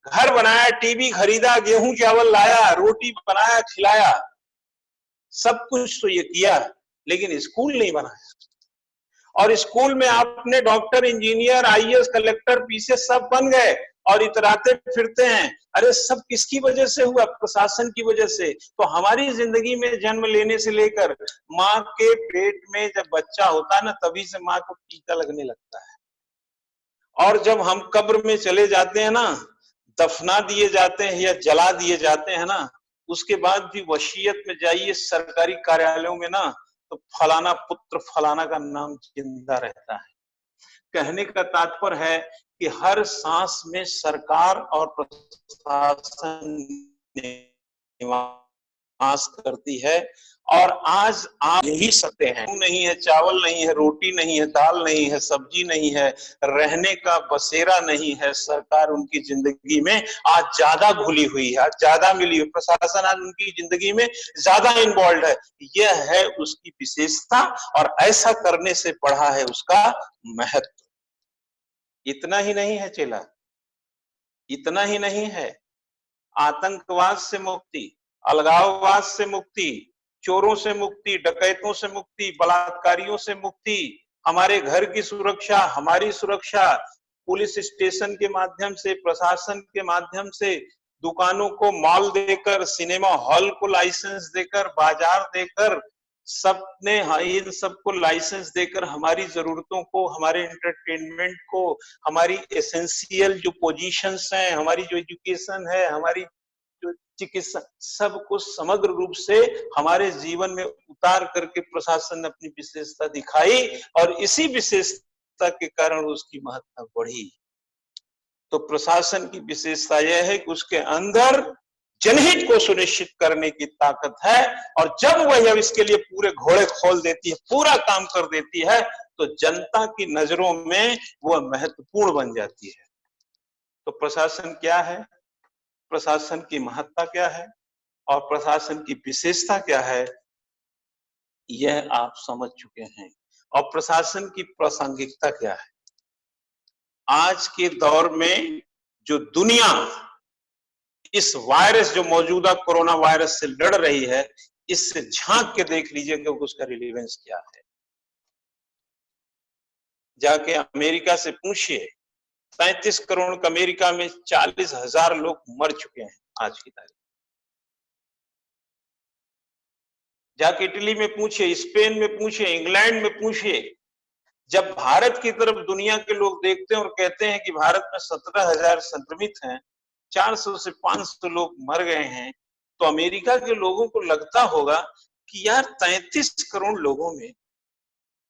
घर बनाया, टीवी खरीदा, गेहूं चावल लाया, रोटी बनाया, खिलाया, सब कुछ तो ये किया, लेकिन स्कूल नहीं बनाया। और स्कूल में आपने doctor, engineer, IAS, collector, PCS सब बन गए, और इतराते फिरते हैं। अरे सब किसकी वजह से हुआ? प्रशासन की वजह से। तो हमारी जिंदगी में जन्म लेने से लेकर माँ के पेट में जब बच्चा होता है ना, तभी से माँ को टीका लगने लगता है। और जब हम कब्र में चले जाते हैं ना, दफना दिए जाते हैं या जला दिए जाते हैं ना, उसके बाद भी वसीयत में जाइए सरकारी कार्यालयों में ना, तो फलाना पुत्र फलाना का नाम जिंदा रहता है। कहने का तात्पर्य है कि हर सांस में सरकार और प्रशासन निवास करती है। और आज आप यही सकते हैं, नहीं है, चावल नहीं है, रोटी नहीं है, दाल नहीं है, सब्जी नहीं है, रहने का बसेरा नहीं है, सरकार उनकी जिंदगी में आज ज्यादा घुली हुई है, आज ज्यादा मिली हुई, प्रशासन आज उनकी जिंदगी में ज्यादा इन्वॉल्व है। यह है उसकी विशेषता, और ऐसा करने से बढ़ा है उसका महत्व। इतना ही नहीं है चेला, इतना ही नहीं है। आतंकवाद से मुक्ति, अलगाववाद से मुक्ति, चोरों से मुक्ति, डकैतों से मुक्ति, बलात्कारियों से मुक्ति, हमारे घर की सुरक्षा, हमारी सुरक्षा, पुलिस स्टेशन के माध्यम से, प्रशासन के माध्यम से, दुकानों को मॉल देकर, सिनेमा हॉल को लाइसेंस देकर, बाजार देकर, सबने इन सबको लाइसेंस देकर हमारी जरूरतों को, हमारे एंटरटेनमेंट को, हमारी एसेंशियल जो पोजीशंस हैं, हमारी जो एजुकेशन है, हमारी जो चिकित्सा, सबको समग्र रूप से हमारे जीवन में उतार करके प्रशासन ने अपनी विशेषता दिखाई, और इसी विशेषता के कारण उसकी महत्ता बढ़ी। तो प्रशासन की विशेषता यह है कि उसके अंदर जनहित को सुनिश्चित करने की ताकत है, और जब वह इसके लिए पूरे घोड़े खोल देती है, पूरा काम कर देती है, तो जनता की नजरों में वह महत्वपूर्ण बन जाती है। तो प्रशासन क्या है, प्रशासन की महत्ता क्या है, और प्रशासन की विशेषता क्या है, यह आप समझ चुके हैं। और प्रशासन की प्रासंगिकता क्या है। आज के दौर में जो दुनिया इस वायरस, जो मौजूदा कोरोना वायरस से लड़ रही है, इससे झांक के देख लीजिए कि उसका रिलेवेंस क्या है। जाके अमेरिका से पूछिए, 35 करोड़ का अमेरिका में 40,000 लोग मर चुके हैं आज की तारीख। जाके इटली में पूछिए, स्पेन में पूछिए, इंग्लैंड में पूछिए। जब भारत की तरफ दुनिया के लोग देखते हैं और कहते हैं कि भारत में 17,000 संक्रमित हैं, 400 से 500 लोग मर गए हैं, तो अमेरिका के लोगों को लगता होगा कि यार 33 करोड़ लोगों में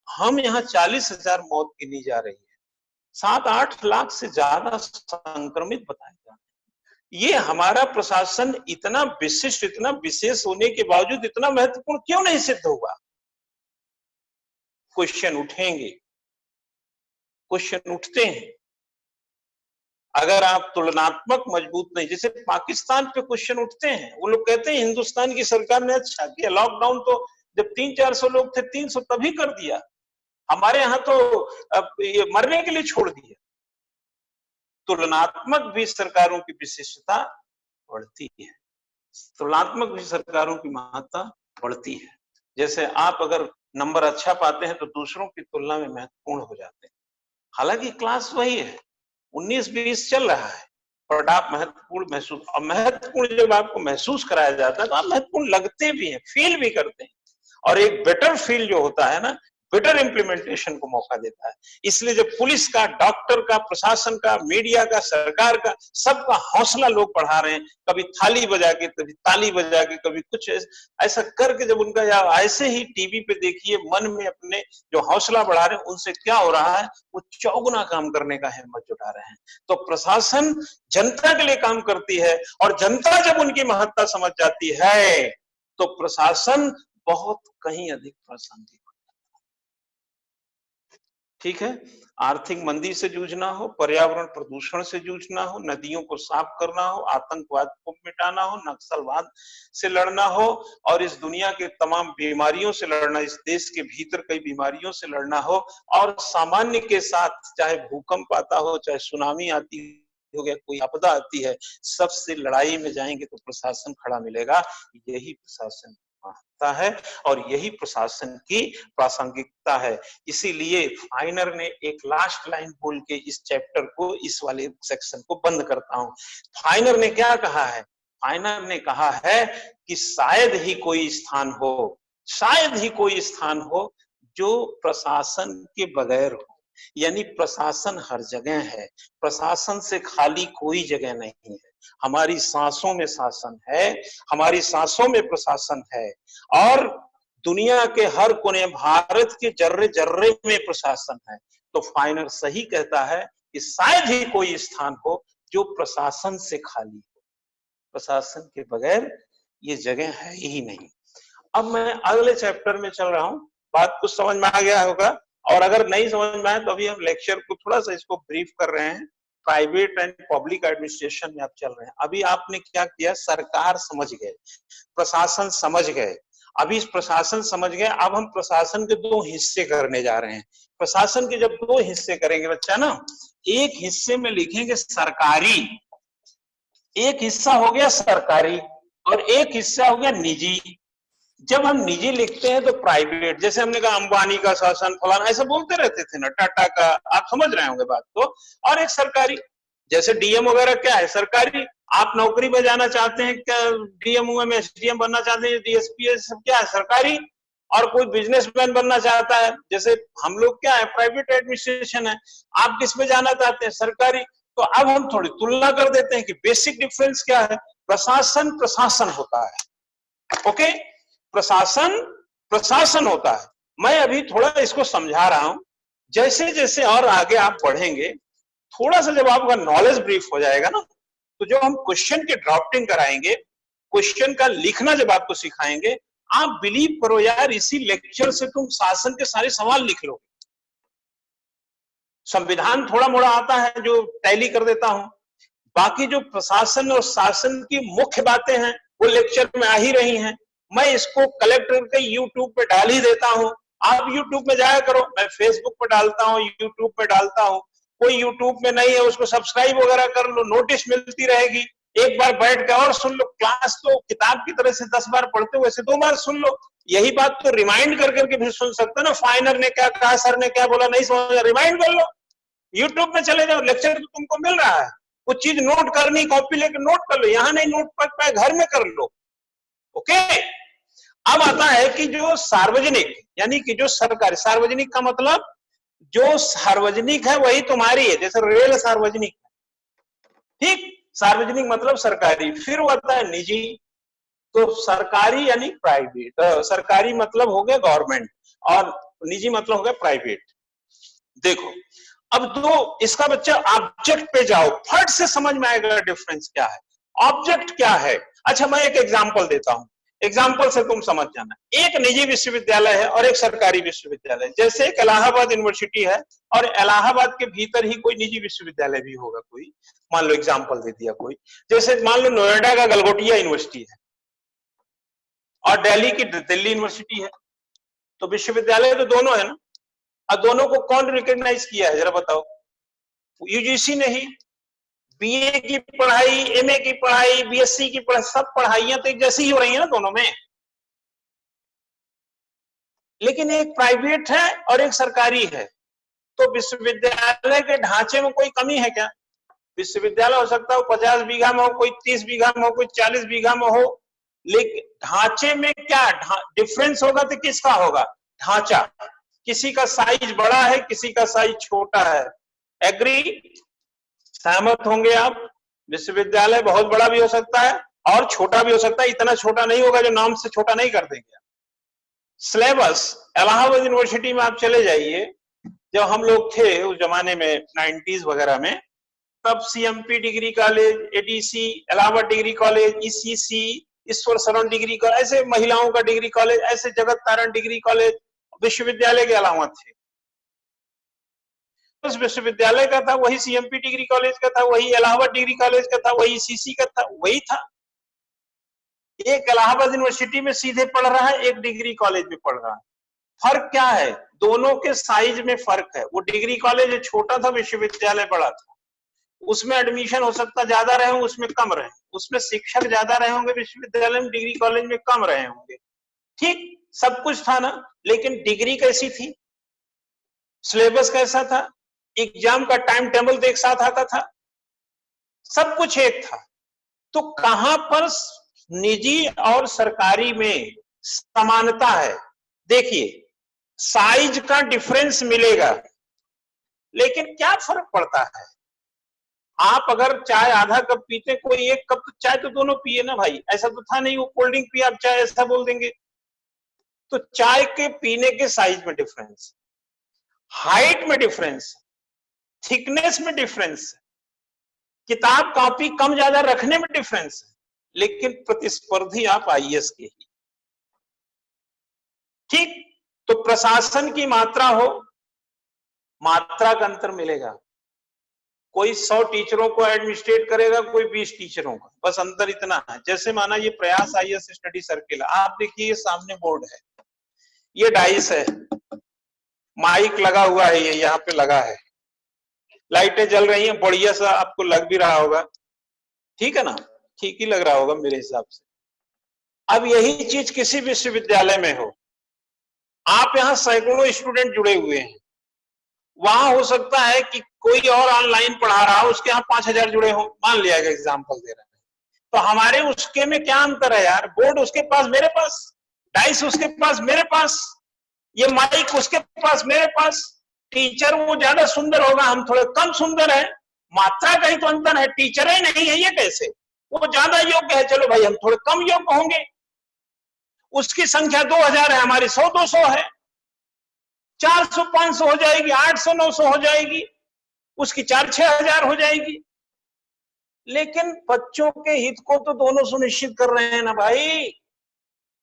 हम यहाँ 40,000 मौत गिनी जा रही है, 7-8 लाख से ज्यादा संक्रमित बताए जा रहे हैं। ये हमारा प्रशासन इतना विशिष्ट, इतना विशेष होने के बावजूद इतना महत्वपूर्ण क्यों नहीं सिद्ध हुआ? क्वेश्चन उठेंगे, क्वेश्चन उठते हैं। अगर आप तुलनात्मक मजबूत नहीं, जैसे पाकिस्तान पे क्वेश्चन उठते हैं, वो लोग कहते हैं हिंदुस्तान की सरकार ने अच्छा किया, लॉकडाउन तो जब 300-400 लोग थे 300 तभी कर दिया, हमारे यहाँ तो ये मरने के लिए छोड़ दिया। तुलनात्मक भी सरकारों की विशिष्टता बढ़ती है, तुलनात्मक भी सरकारों की महत्ता बढ़ती है। जैसे आप अगर नंबर अच्छा पाते हैं तो दूसरों की तुलना में महत्वपूर्ण हो जाते हैं। हालांकि क्लास वही है, 19-20 चल रहा है, बट आप महत्वपूर्ण महसूस, और महत्वपूर्ण जब आपको महसूस कराया जाता है तो आप महत्वपूर्ण लगते भी हैं, फील भी करते हैं। और एक बेटर फील जो होता है ना, बेटर इंप्लीमेंटेशन को मौका देता है। इसलिए जब पुलिस का, डॉक्टर का, प्रशासन का, मीडिया का, सरकार का, सबका हौसला लोग बढ़ा रहे हैं, कभी थाली बजा के, कभी ताली बजा के, कभी कुछ ऐसा करके, जब उनका, या ऐसे ही टीवी पे देखिए, मन में अपने जो हौसला बढ़ा रहे हैं, उनसे क्या हो रहा है, वो चौगुना काम करने का हिम्मत जुटा रहे हैं। तो प्रशासन जनता के लिए काम करती है, और जनता जब उनकी महत्ता समझ जाती है तो प्रशासन बहुत कहीं अधिक प्रासंगिक। ठीक है, आर्थिक मंदी से जूझना हो, पर्यावरण प्रदूषण से जूझना हो, नदियों को साफ करना हो, आतंकवाद को मिटाना हो, नक्सलवाद से लड़ना हो, और इस दुनिया के तमाम बीमारियों से लड़ना, इस देश के भीतर कई बीमारियों से लड़ना हो, और सामान्य के साथ, चाहे भूकंप आता हो, चाहे सुनामी आती हो गया, कोई आपदा आती है, सबसे लड़ाई में जाएंगे तो प्रशासन खड़ा मिलेगा। यही प्रशासन होता है और यही प्रशासन की प्रासंगिकता है। इसीलिए फाइनर ने एक लास्ट लाइन बोल के इस चैप्टर को, इस वाले सेक्शन को बंद करता हूं। फाइनर ने क्या कहा है? फाइनर ने कहा है कि शायद ही कोई स्थान हो, शायद ही कोई स्थान हो जो प्रशासन के बगैर हो। यानी प्रशासन हर जगह है, प्रशासन से खाली कोई जगह नहीं है। हमारी सांसों में शासन है, हमारी सांसों में प्रशासन है और दुनिया के हर कोने, भारत के जर्रे जर्रे में प्रशासन है। तो फाइनर सही कहता है कि शायद ही कोई स्थान हो जो प्रशासन से खाली हो, प्रशासन के बगैर ये जगह है ही नहीं। अब मैं अगले चैप्टर में चल रहा हूं। बात कुछ समझ में आ गया होगा, और अगर नहीं समझ में आए तो अभी हम लेक्चर को थोड़ा सा इसको ब्रीफ कर रहे हैं। प्राइवेट एंड पब्लिक एडमिनिस्ट्रेशन में आप चल रहे हैं। अभी आपने क्या किया? सरकार समझ गए, प्रशासन समझ गए। अभी इस प्रशासन समझ गए, अब हम प्रशासन के दो हिस्से करने जा रहे हैं। प्रशासन के जब दो हिस्से करेंगे बच्चा ना, एक हिस्से में लिखेंगे सरकारी, एक हिस्सा हो गया सरकारी और एक हिस्सा हो गया निजी। जब हम निजी लिखते हैं तो प्राइवेट, जैसे हमने कहा अंबानी का शासन, फलाना, ऐसा बोलते रहते थे ना, टाटा का, आप समझ रहे होंगे बात को। और एक सरकारी, जैसे डीएम वगैरह क्या है? सरकारी। आप नौकरी में जाना चाहते हैं क्या? डीएम में एसडीएम बनना चाहते हैं, डीएसपी, सब क्या है? सरकारी। और कोई बिजनेसमैन बनना चाहता है, जैसे हम लोग क्या है? प्राइवेट एडमिनिस्ट्रेशन है। आप किस में जाना चाहते हैं? सरकारी। तो अब हम थोड़ी तुलना कर देते हैं कि बेसिक डिफरेंस क्या है। प्रशासन प्रशासन होता है, ओके, प्रशासन प्रशासन होता है। मैं अभी थोड़ा इसको समझा रहा हूं, जैसे जैसे और आगे आप बढ़ेंगे, थोड़ा सा जब आपका नॉलेज ब्रीफ हो जाएगा ना, तो जो हम क्वेश्चन की ड्राफ्टिंग कराएंगे, क्वेश्चन का लिखना जब आपको सिखाएंगे, आप बिलीव करो यार, इसी लेक्चर से तुम शासन के सारे सवाल लिख लो। संविधान थोड़ा मोड़ा आता है जो टैली कर देता हूं, बाकी जो प्रशासन और शासन की मुख्य बातें हैं वो लेक्चर में आ ही रही हैं। मैं इसको कलेक्ट करके यूट्यूब पे डाल ही देता हूं। आप यूट्यूब में जाया करो, मैं फेसबुक पे डालता हूं, यूट्यूब पे डालता हूं। कोई यूट्यूब में नहीं है उसको सब्सक्राइब वगैरह कर लो, नोटिस मिलती रहेगी। एक बार बैठ के और सुन लो। क्लास तो किताब की तरह से 10 बार पढ़ते हो, वैसे 2 बार सुन लो। यही बात तो रिमाइंड कर करके भी सुन सकते हो ना। फाइनर ने क्या कहा, सर ने क्या बोला, नहीं समझ, रिमाइंड कर लो। यूट्यूब में चले जाओ, लेक्चर तो तुमको मिल रहा है। कुछ चीज नोट करनी, कॉपी लेकर नोट कर लो, यहां नहीं नोट कर पाए घर में कर लो, ओके। अब आता है कि जो सार्वजनिक, यानी कि जो सरकारी, सार्वजनिक का मतलब जो सार्वजनिक है वही तुम्हारी है, जैसे रेल सार्वजनिक, ठीक, सार्वजनिक मतलब सरकारी। फिर वो आता है निजी, तो सरकारी यानी प्राइवेट, सरकारी मतलब हो गया गवर्नमेंट और निजी मतलब हो गया प्राइवेट। देखो अब दो, इसका बच्चा ऑब्जेक्ट पे जाओ, फट से समझ में आएगा डिफरेंस क्या है। ऑब्जेक्ट क्या है? अच्छा मैं एक एग्जांपल देता हूं, एग्जांपल से तुम समझ जाना। एक निजी विश्वविद्यालय है और एक सरकारी विश्वविद्यालय, जैसे एक इलाहाबाद यूनिवर्सिटी है और इलाहाबाद के भीतर ही कोई निजी विश्वविद्यालय भी होगा कोई, मान लो एग्जांपल दे दिया कोई, जैसे मान लो नोएडा का गलगोटिया यूनिवर्सिटी है और दिल्ली की दिल्ली यूनिवर्सिटी है, तो विश्वविद्यालय तो दोनों है ना। अब दोनों को कौन रिकॉग्नाइज किया है जरा बताओ? यूजीसी ने ही। बीए की पढ़ाई, एमए की पढ़ाई, बीएससी की पढ़ाई, सब पढ़ाइयां तो एक जैसी ही हो रही है ना दोनों में। लेकिन एक प्राइवेट है और एक सरकारी है, तो विश्वविद्यालय के ढांचे में कोई कमी है क्या? विश्वविद्यालय हो सकता है 50 बीघा में हो, कोई 30 बीघा में हो, कोई 40 बीघा में हो, लेकिन ढांचे में क्या डिफरेंस होगा? तो किसका होगा? ढांचा। किसी का साइज बड़ा है, किसी का साइज छोटा है। एग्री? सहमत होंगे आप? विश्वविद्यालय बहुत बड़ा भी हो सकता है और छोटा भी हो सकता है, इतना छोटा नहीं होगा जो नाम से छोटा नहीं कर देंगे। सिलेबस इलाहाबाद यूनिवर्सिटी में आप चले जाइए, जब हम लोग थे उस जमाने में 90s वगैरह में, तब CMP degree college, ADC Allahabad degree college, ECC Ishwar Sharan degree college, ऐसे महिलाओं का डिग्री कॉलेज, ऐसे जगत तारण डिग्री कॉलेज विश्वविद्यालय के अलावा थे। उस विश्वविद्यालय का था, वही सीएमपी डिग्री कॉलेज का था, वही इलाहाबाद डिग्री कॉलेज का था, वही सीसी का था, वही था। एक इलाहाबाद यूनिवर्सिटी में सीधे पढ़ रहा है, एक डिग्री कॉलेज में पढ़ रहा है। फर्क क्या है? दोनों के साइज में फर्क है। वो डिग्री कॉलेज छोटा था, विश्वविद्यालय बड़ा था। उसमें एडमिशन हो सकता ज्यादा रहे, उसमें कम रहे, उसमें शिक्षक ज्यादा रहे होंगे विश्वविद्यालय में, डिग्री कॉलेज में कम रहे होंगे। ठीक, सब कुछ था ना, लेकिन डिग्री कैसी थी, सिलेबस कैसा था, एग्जाम का टाइम टेबल तो एक साथ आता था, सब कुछ एक था। तो कहां पर निजी और सरकारी में समानता है? देखिए, साइज का डिफरेंस मिलेगा, लेकिन क्या फर्क पड़ता है? आप अगर चाय आधा कप पीते, कोई एक कप, तो चाय तो दोनों पिए ना भाई, ऐसा तो था नहीं वो कोल्ड ड्रिंक पिए आप चाय ऐसा बोल देंगे। तो चाय के पीने के साइज में डिफरेंस, हाइट में डिफरेंस, थिकनेस में डिफरेंस, किताब कॉपी कम ज्यादा रखने में डिफरेंस है, लेकिन प्रतिस्पर्धी आप आईएएस के ही। ठीक, तो प्रशासन की मात्रा हो, मात्रा का अंतर मिलेगा, कोई 100 टीचरों को एडमिनिस्ट्रेट करेगा, कोई 20 टीचरों का, बस अंतर इतना है। जैसे माना ये प्रयास आईएएस स्टडी सर्किल, आप देखिए ये सामने बोर्ड है, ये डाइस है, माइक लगा हुआ है, ये यहाँ पे लगा है, लाइटें जल रही हैं, बढ़िया सा आपको लग भी रहा होगा, ठीक है ना, ठीक ही लग रहा होगा मेरे हिसाब से। अब यही चीज किसी विश्वविद्यालय में हो, आप यहाँ सैकड़ों स्टूडेंट जुड़े हुए हैं, वहां हो सकता है कि कोई और ऑनलाइन पढ़ा रहा हो, उसके यहाँ 5000 जुड़े हो, मान लिया गया एग्जाम्पल दे रहा है, तो हमारे उसके में क्या अंतर है यार? बोर्ड उसके पास मेरे पास, डाइस उसके पास मेरे पास, ये माइक उसके पास मेरे पास, टीचर वो ज्यादा सुंदर होगा, हम थोड़े कम सुंदर है, मात्रा का ही तो अंतर है, टीचर ही नहीं है ये कैसे? वो ज्यादा योग्य है, चलो भाई हम थोड़े कम योग्य होंगे, उसकी संख्या 2000 है, हमारी 100-200 है, 400-500 हो जाएगी, 800-900 हो जाएगी, उसकी 4-6 हजार हो जाएगी। लेकिन बच्चों के हित को तो दोनों सुनिश्चित कर रहे हैं ना भाई,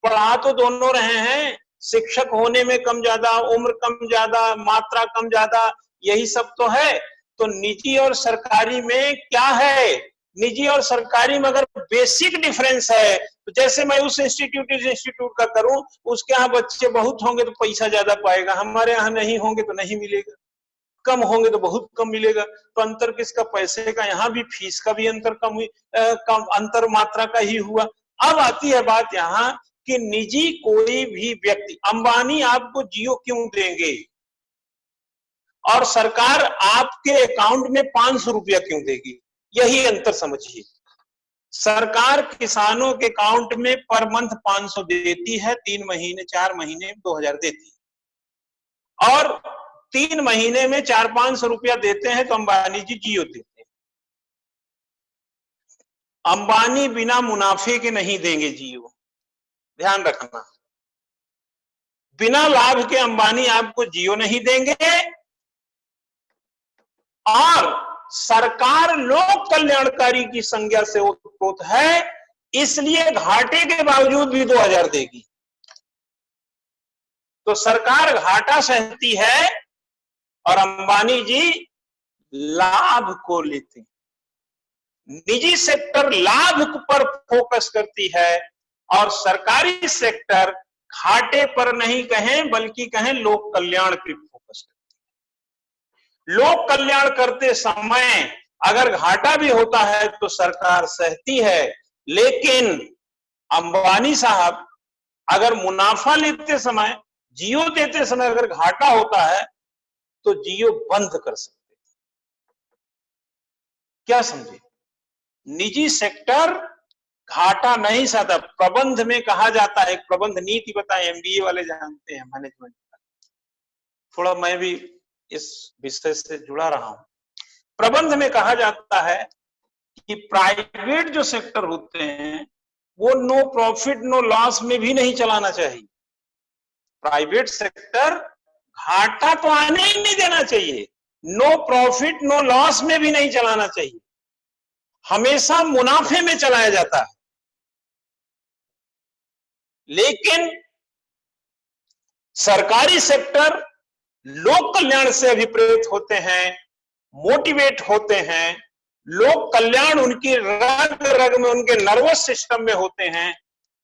पढ़ा तो दोनों रहे हैं, शिक्षक होने में कम ज्यादा, उम्र कम ज्यादा, मात्रा कम ज्यादा, यही सब तो है। तो निजी और सरकारी में क्या है? निजी और सरकारी में अगर बेसिक डिफरेंस है, तो जैसे मैं उस इंस्टीट्यूट का करूं, उसके यहाँ बच्चे बहुत होंगे तो पैसा ज्यादा पाएगा, हमारे यहाँ नहीं होंगे तो नहीं मिलेगा, कम होंगे तो बहुत कम मिलेगा। तो अंतर किसका? पैसे का। यहाँ भी फीस का भी अंतर कम अंतर मात्रा का ही हुआ। अब आती है बात यहाँ कि निजी कोई भी व्यक्ति, अंबानी आपको जियो क्यों देंगे और सरकार आपके अकाउंट में 500 रुपया क्यों देगी? यही अंतर समझिए। सरकार किसानों के अकाउंट में पर मंथ 500 देती है, 3 महीने 4 महीने 2000 देती है, और 3 महीने में 400-500 रुपया देते हैं तो अंबानी जी जियो देते हैं। अंबानी बिना मुनाफे के नहीं देंगे जियो, ध्यान रखना, बिना लाभ के अंबानी आपको जियो नहीं देंगे। और सरकार लोक कल्याणकारी की संज्ञा से ओतप्रोत है, इसलिए घाटे के बावजूद भी 2000 देगी। तो सरकार घाटा सहती है और अंबानी जी लाभ को लेते हैं। निजी सेक्टर लाभ पर फोकस करती है और सरकारी सेक्टर घाटे पर नहीं कहें बल्कि कहें लोक कल्याण पर फोकस करती है। लोक कल्याण करते समय अगर घाटा भी होता है तो सरकार सहती है, लेकिन अंबानी साहब अगर मुनाफा लेते समय, जियो देते समय अगर घाटा होता है तो जियो बंद कर सकते। क्या समझे? निजी सेक्टर घाटा नहीं सहता। प्रबंध में कहा जाता है, एक प्रबंध नीति बताए, एमबीए वाले जानते हैं, मैनेजमेंट, थोड़ा मैं भी इस विषय से जुड़ा रहा हूं। प्रबंध में कहा जाता है कि प्राइवेट जो सेक्टर होते हैं वो नो प्रॉफिट नो लॉस में भी नहीं चलाना चाहिए। प्राइवेट सेक्टर घाटा तो आने ही नहीं देना चाहिए, नो प्रॉफिट नो लॉस में भी नहीं चलाना चाहिए, हमेशा मुनाफे में चलाया जाता है। लेकिन सरकारी सेक्टर लोक कल्याण से अभिप्रेत होते हैं, मोटिवेट होते हैं, लोक कल्याण उनकी रग रग में, उनके नर्वस सिस्टम में होते हैं,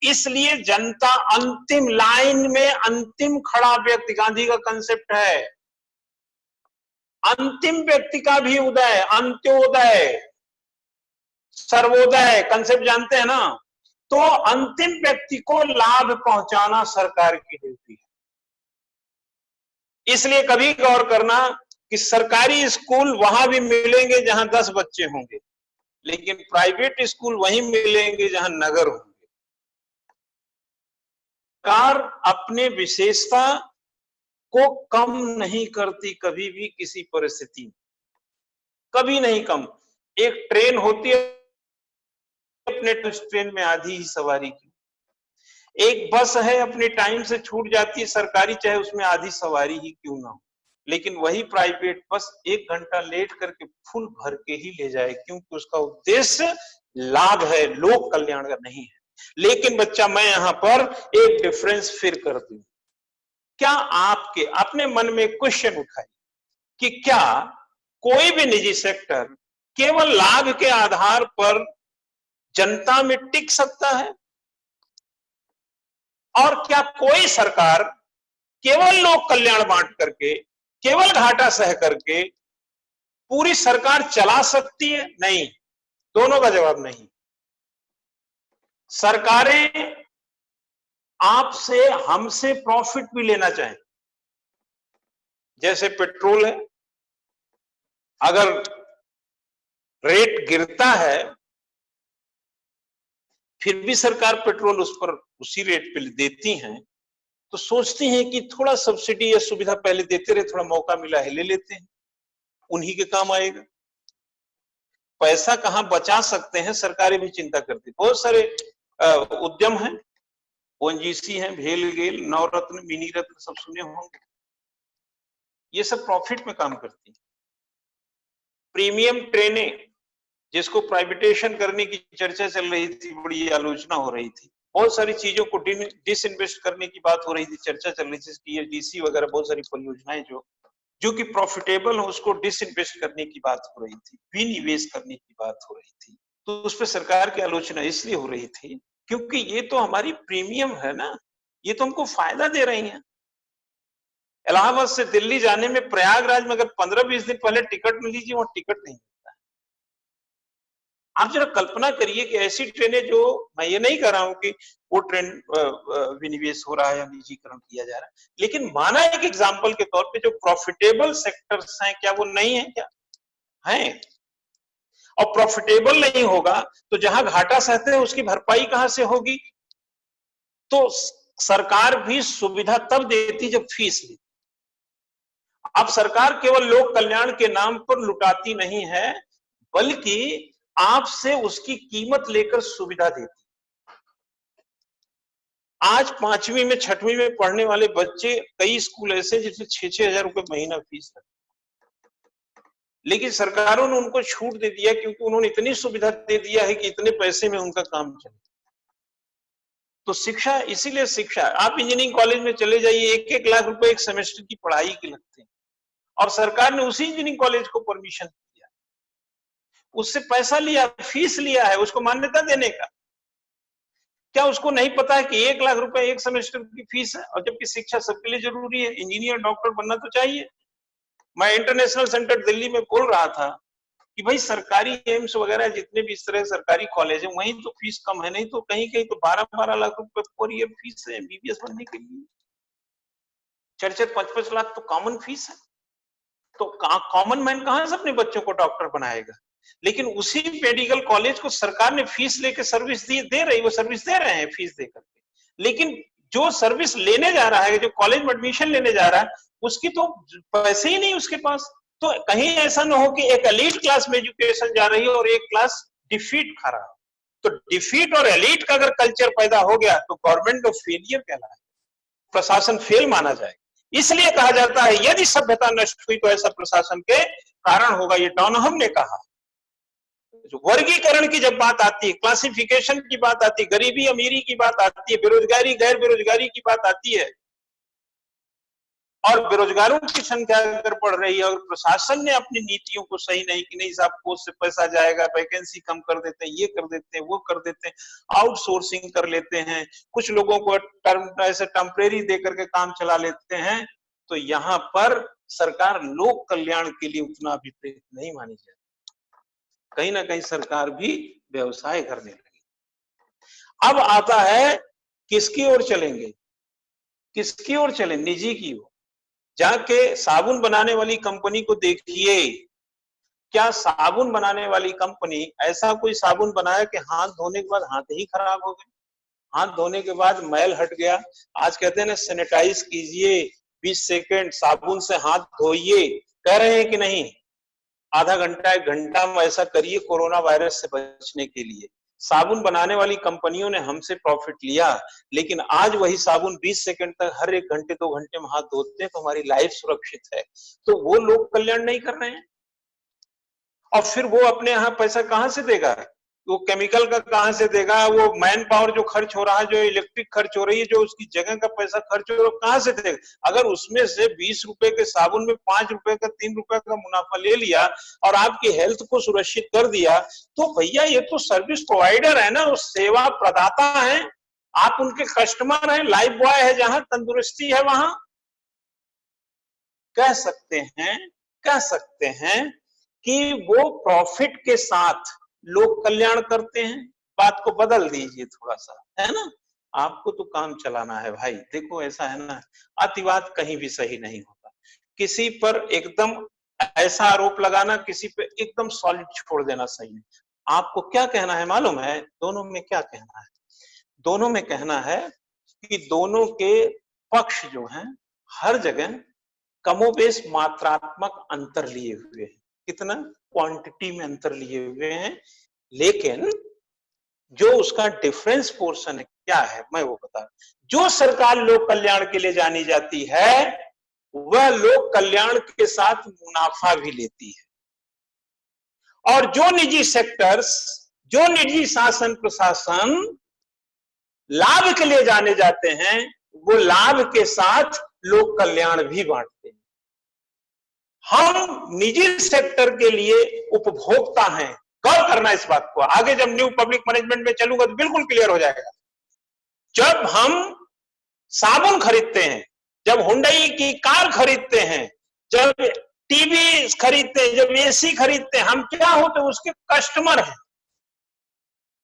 इसलिए जनता अंतिम लाइन में, अंतिम खड़ा व्यक्ति, गांधी का कंसेप्ट है अंतिम व्यक्ति का भी उदय, अंत्योदय, सर्वोदय कंसेप्ट जानते हैं ना? तो अंतिम व्यक्ति को लाभ पहुंचाना सरकार की ड्यूटी है। इसलिए कभी गौर करना कि सरकारी स्कूल वहां भी मिलेंगे जहां 10 बच्चे होंगे, लेकिन प्राइवेट स्कूल वहीं मिलेंगे जहां नगर होंगे। सरकार अपने विशेषता को कम नहीं करती कभी भी, किसी परिस्थिति में कभी नहीं कम। एक ट्रेन होती है, अपने ट्रेन में आधी ही सवारी की, एक बस है अपने टाइम से छूट जाती है सरकारी, चाहे उसमें आधी सवारी ही क्यों ना हो, लेकिन वही प्राइवेट बस 1 घंटा लेट करके फुल भर के ही ले जाए, क्योंकि उसका उद्देश्य लाभ है, लोक कल्याण का नहीं है। लेकिन बच्चा, मैं यहां पर एक डिफरेंस फिर कर दूं। क्या आपके अपने मन में क्वेश्चन उठाए कि क्या कोई भी निजी सेक्टर केवल लाभ के आधार पर जनता में टिक सकता है? और क्या कोई सरकार केवल लोक कल्याण बांट करके, केवल घाटा सह करके पूरी सरकार चला सकती है? नहीं, दोनों का जवाब नहीं। सरकारें आपसे, हमसे प्रॉफिट भी लेना चाहें, जैसे पेट्रोल है, अगर रेट गिरता है फिर भी सरकार पेट्रोल उस पर उसी रेट पे देती हैं, तो सोचती हैं कि थोड़ा सब्सिडी या सुविधा पहले देते रहे, थोड़ा मौका मिला है ले लेते हैं, उन्हीं के काम आएगा। पैसा कहां बचा सकते हैं सरकारें भी चिंता करती। बहुत सारे उद्यम हैं, ओएनजीसी है, भेल गेल, नवरत्न, मिनी रत्न, सब सुने होंगे, ये सब प्रॉफिट में काम करती है। प्रीमियम ट्रेनें, जिसको प्राइवेटाइजेशन करने की चर्चा चल रही थी, बड़ी आलोचना हो रही थी, बहुत सारी चीजों को डिसइन्वेस्ट करने की बात हो रही थी, चर्चा चल रही थी, टीएचडीसी वगैरह बहुत सारी परियोजनाएं जो कि प्रॉफिटेबल हो उसको डिसइन्वेस्ट करने की बात हो रही थी, विनिवेश करने की बात हो रही थी। तो उस पर सरकार की आलोचना इसलिए हो रही थी क्योंकि ये तो हमारी प्रीमियम है ना, ये तो हमको फायदा दे रही है। इलाहाबाद से दिल्ली जाने में प्रयागराज में अगर 15-20 दिन पहले टिकट मिल लीजिए, वहां टिकट नहीं मिलता है। आप जरा कल्पना करिए कि ऐसी ट्रेनें, जो मैं ये नहीं कह रहा हूं कि वो ट्रेन विनिवेश हो रहा है या निजीकरण किया जा रहा है, लेकिन माना एक एग्जाम्पल के तौर पे जो प्रॉफिटेबल सेक्टर्स हैं, क्या वो नहीं है? क्या हैं? और प्रॉफिटेबल नहीं होगा तो जहां घाटा सहते हैं उसकी भरपाई कहां से होगी? तो सरकार भी सुविधा तब देती जब फीस लेती। अब सरकार केवल लोक कल्याण के नाम पर लुटाती नहीं है, बल्कि आपसे उसकी कीमत लेकर सुविधा देती। आज 5वीं में 6वीं में पढ़ने वाले बच्चे, कई स्कूल ऐसे जिसमें 6-6 हजार रुपए महीना फीस है, लेकिन सरकारों ने उनको छूट दे दिया क्योंकि उन्होंने इतनी सुविधा दे दिया है कि इतने पैसे में उनका काम चले। तो शिक्षा, इसीलिए शिक्षा, आप इंजीनियरिंग कॉलेज में चले जाइए, 1-1 लाख रुपए एक सेमेस्टर की पढ़ाई के लगते हैं, और सरकार ने उसी इंजीनियरिंग कॉलेज को परमिशन दिया, उससे पैसा लिया, फीस लिया है उसको मान्यता देने का। क्या उसको नहीं पता है कि 1 लाख रुपए एक सेमेस्टर की फीस है? और जबकि शिक्षा सबके लिए जरूरी है, इंजीनियर डॉक्टर बनना तो चाहिए। मैं इंटरनेशनल सेंटर दिल्ली में बोल रहा था कि भाई सरकारी एम्स वगैरह जितने भी इस तरह सरकारी कॉलेज है, वहीं तो फीस कम है, नहीं तो कहीं कहीं तो 12-12 लाख रुपए पर ईयर फीस है एमबीबीएस बनने के लिए। 4-4, 5-5 लाख तो कॉमन फीस है। तो कॉमन मैन कहां से अपने बच्चों को डॉक्टर बनाएगा? लेकिन उसी मेडिकल कॉलेज को सरकार ने फीस लेके सर्विस दे रही, वो सर्विस दे रहे हैं फीस देकर के, लेकिन जो सर्विस लेने जा रहा है, जो कॉलेज में एडमिशन लेने जा रहा है, उसकी तो पैसे ही नहीं उसके पास। तो कहीं ऐसा ना हो कि एक एलीट क्लास में एजुकेशन जा रही है और एक क्लास डिफीट खा रहा है। तो डिफीट और एलीट का अगर कल्चर पैदा हो गया तो गवर्नमेंट ऑफ फेलियर कहलाएगा, प्रशासन फेल माना जाएगा। इसलिए कहा जाता है यदि सभ्यता नष्ट हुई तो ऐसा प्रशासन के कारण होगा। ये डॉनहम ने कहा। जो वर्गीकरण की जब बात आती है, क्लासिफिकेशन की बात आती है, गरीबी अमीरी की बात आती है, बेरोजगारी गैर बेरोजगारी की बात आती है, और बेरोजगारों की संख्या अगर बढ़ रही है और प्रशासन ने अपनी नीतियों को सही नहीं की, नहीं साहब पोस्ट से पैसा जाएगा, वैकेंसी कम कर देते हैं, ये कर देते हैं, वो कर देते हैं, आउटसोर्सिंग कर लेते हैं, कुछ लोगों को ऐसे टेम्परेरी दे करके काम चला लेते हैं, तो यहाँ पर सरकार लोक कल्याण के लिए उतना अभिप्रेत नहीं मानी जाती। कहीं ना कहीं सरकार भी व्यवसाय करने लगी। अब आता है किसकी ओर चलेंगे, किसकी ओर चले, निजी की ओर। जाके साबुन बनाने वाली कंपनी को देखिए, क्या साबुन बनाने वाली कंपनी ऐसा कोई साबुन बनाया कि हाथ धोने के बाद हाथ ही खराब हो गए, हाथ धोने के बाद मैल हट गया। आज कहते हैं ना सैनिटाइज कीजिए, 20 सेकंड साबुन से हाथ धोइए, कह रहे हैं कि नहीं? आधा घंटा 1 घंटा में ऐसा करिए कोरोना वायरस से बचने के लिए। साबुन बनाने वाली कंपनियों ने हमसे प्रॉफिट लिया, लेकिन आज वही साबुन 20 सेकंड तक हर 1 घंटे 2 घंटे में हाथ धोते हैं तो हमारी लाइफ सुरक्षित है। तो वो लोग कल्याण नहीं कर रहे हैं। और फिर वो अपने यहाँ पैसा कहां से देगा, वो केमिकल का कहां से देगा, वो मैन पावर जो खर्च हो रहा है, जो इलेक्ट्रिक खर्च हो रही है, जो उसकी जगह का पैसा खर्च हो रहा है, कहां से देगा? अगर उसमें से 20 रुपए के साबुन में 5 रुपए का 3 रुपए का मुनाफा ले लिया और आपकी हेल्थ को सुरक्षित कर दिया, तो भैया ये तो सर्विस प्रोवाइडर है ना, वो सेवा प्रदाता है, आप उनके कस्टमर हैं, लाइफ बॉय है, जहां तंदुरुस्ती है वहां कह सकते हैं कि वो प्रॉफिट के साथ लोग कल्याण करते हैं। बात को बदल दीजिए थोड़ा सा, है ना? आपको तो काम चलाना है भाई। देखो ऐसा है ना, अतिवाद कहीं भी सही नहीं होता। किसी पर एकदम ऐसा आरोप लगाना, किसी पे एकदम सॉलिड छोड़ देना सही नहीं। आपको क्या कहना है मालूम है? दोनों में क्या कहना है? दोनों में कहना है कि दोनों के पक्ष जो हैं हर जगह कमोबेश मात्रात्मक अंतर लिए हुए हैं। कितना? क्वांटिटी में अंतर लिए हुए हैं, लेकिन जो उसका डिफरेंस पोर्शन है क्या है मैं वो बता रहा हूं। जो सरकार लोक कल्याण के लिए जानी जाती है वह लोक कल्याण के साथ मुनाफा भी लेती है, और जो निजी सेक्टर्स, जो निजी शासन प्रशासन लाभ के लिए जाने जाते हैं वो लाभ के साथ लोक कल्याण भी बांटते हैं। हम निजी सेक्टर के लिए उपभोक्ता हैं, गौर करना इस बात को। आगे जब न्यू पब्लिक मैनेजमेंट में चलूंगा तो बिल्कुल क्लियर हो जाएगा। जब हम साबुन खरीदते हैं, जब हुंडई की कार खरीदते हैं, जब टीवी खरीदते हैं, जब एसी खरीदते हैं, हम क्या होते हैं? उसके कस्टमर हैं,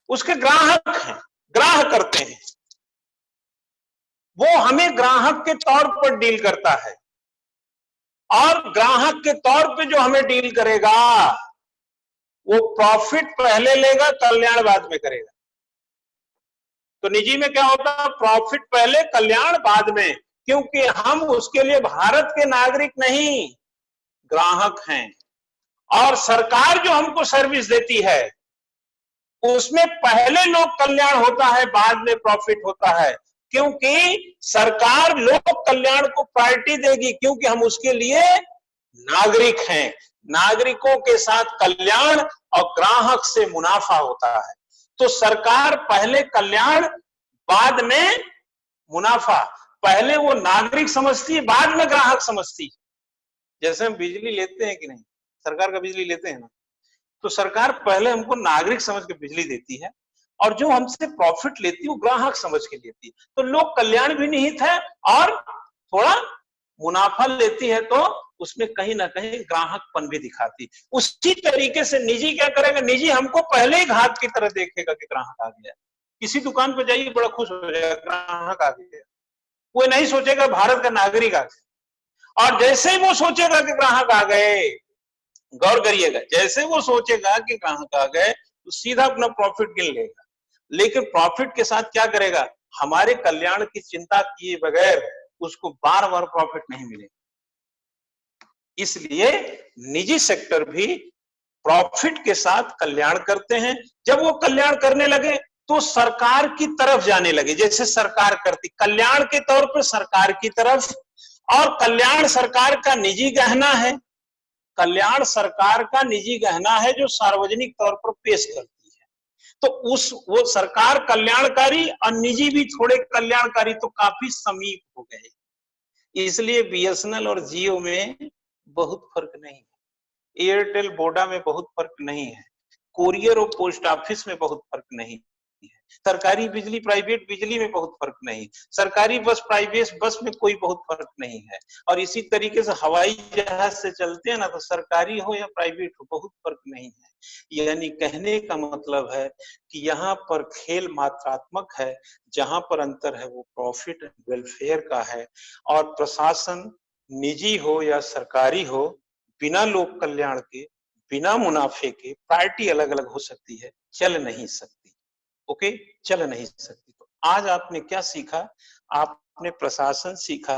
उसके ग्राहक हैं, ग्राहक करते हैं। वो हमें ग्राहक के तौर पर डील करता है, और ग्राहक के तौर पे जो हमें डील करेगा वो प्रॉफिट पहले लेगा, कल्याण बाद में करेगा। तो निजी में क्या होता है? प्रॉफिट पहले, कल्याण बाद में, क्योंकि हम उसके लिए भारत के नागरिक नहीं, ग्राहक हैं। और सरकार जो हमको सर्विस देती है उसमें पहले लोक कल्याण होता है, बाद में प्रॉफिट होता है, क्योंकि सरकार लोक कल्याण को प्रायोरिटी देगी, क्योंकि हम उसके लिए नागरिक हैं। नागरिकों के साथ कल्याण और ग्राहक से मुनाफा होता है। तो सरकार पहले कल्याण बाद में मुनाफा, पहले वो नागरिक समझती है बाद में ग्राहक समझती है। जैसे हम बिजली लेते हैं कि नहीं, सरकार का बिजली लेते हैं ना, तो सरकार पहले हमको नागरिक समझ के बिजली देती है, और जो हमसे प्रॉफिट लेती है वो ग्राहक समझ के लेती है। तो लोक कल्याण भी निहित है, और थोड़ा मुनाफा लेती है तो उसमें कहीं ना कहीं ग्राहकपन भी दिखाती। उसी तरीके से निजी क्या करेगा? निजी हमको पहले ही घात की तरह देखेगा कि ग्राहक आ गया। किसी दुकान पर जाइए बड़ा खुश हो जाएगा, ग्राहक आ गया। वो नहीं सोचेगा भारत का नागरिक आ गया। और जैसे ही वो सोचेगा कि ग्राहक आ गए, गौर करिएगा, जैसे वो सोचेगा कि ग्राहक आ गए तो सीधा अपना प्रॉफिट गिन लेगा। लेकिन प्रॉफिट के साथ क्या करेगा? हमारे कल्याण की चिंता किए बगैर उसको बार बार प्रॉफिट नहीं मिलेगा। इसलिए निजी सेक्टर भी प्रॉफिट के साथ कल्याण करते हैं। जब वो कल्याण करने लगे तो सरकार की तरफ जाने लगे, जैसे सरकार करती, कल्याण के तौर पर सरकार की तरफ। और कल्याण सरकार का निजी गहना है, कल्याण सरकार का निजी गहना है जो सार्वजनिक तौर पर पेश करती है। तो वो सरकार कल्याणकारी और निजी भी थोड़े कल्याणकारी तो काफी समीप हो गए। इसलिए बीएसएनएल और जियो में बहुत फर्क नहीं है, एयरटेल वोडा में बहुत फर्क नहीं है, कोरियर और पोस्ट ऑफिस में बहुत फर्क नहीं है, सरकारी बिजली प्राइवेट बिजली में बहुत फर्क नहीं, सरकारी बस प्राइवेट बस में कोई बहुत फर्क नहीं है। और इसी तरीके से हवाई जहाज से चलते हैं ना, तो सरकारी हो या प्राइवेट हो बहुत फर्क नहीं है। यानी कहने का मतलब है कि यहाँ पर खेल मात्रात्मक है, जहां पर अंतर है वो प्रॉफिट एंड वेलफेयर का है। और प्रशासन निजी हो या सरकारी हो, बिना लोक कल्याण के, बिना मुनाफे के पार्टी अलग अलग हो सकती है, चल नहीं सकती। ओके, चल नहीं सकती। तो आज आपने क्या सीखा? आपने प्रशासन सीखा,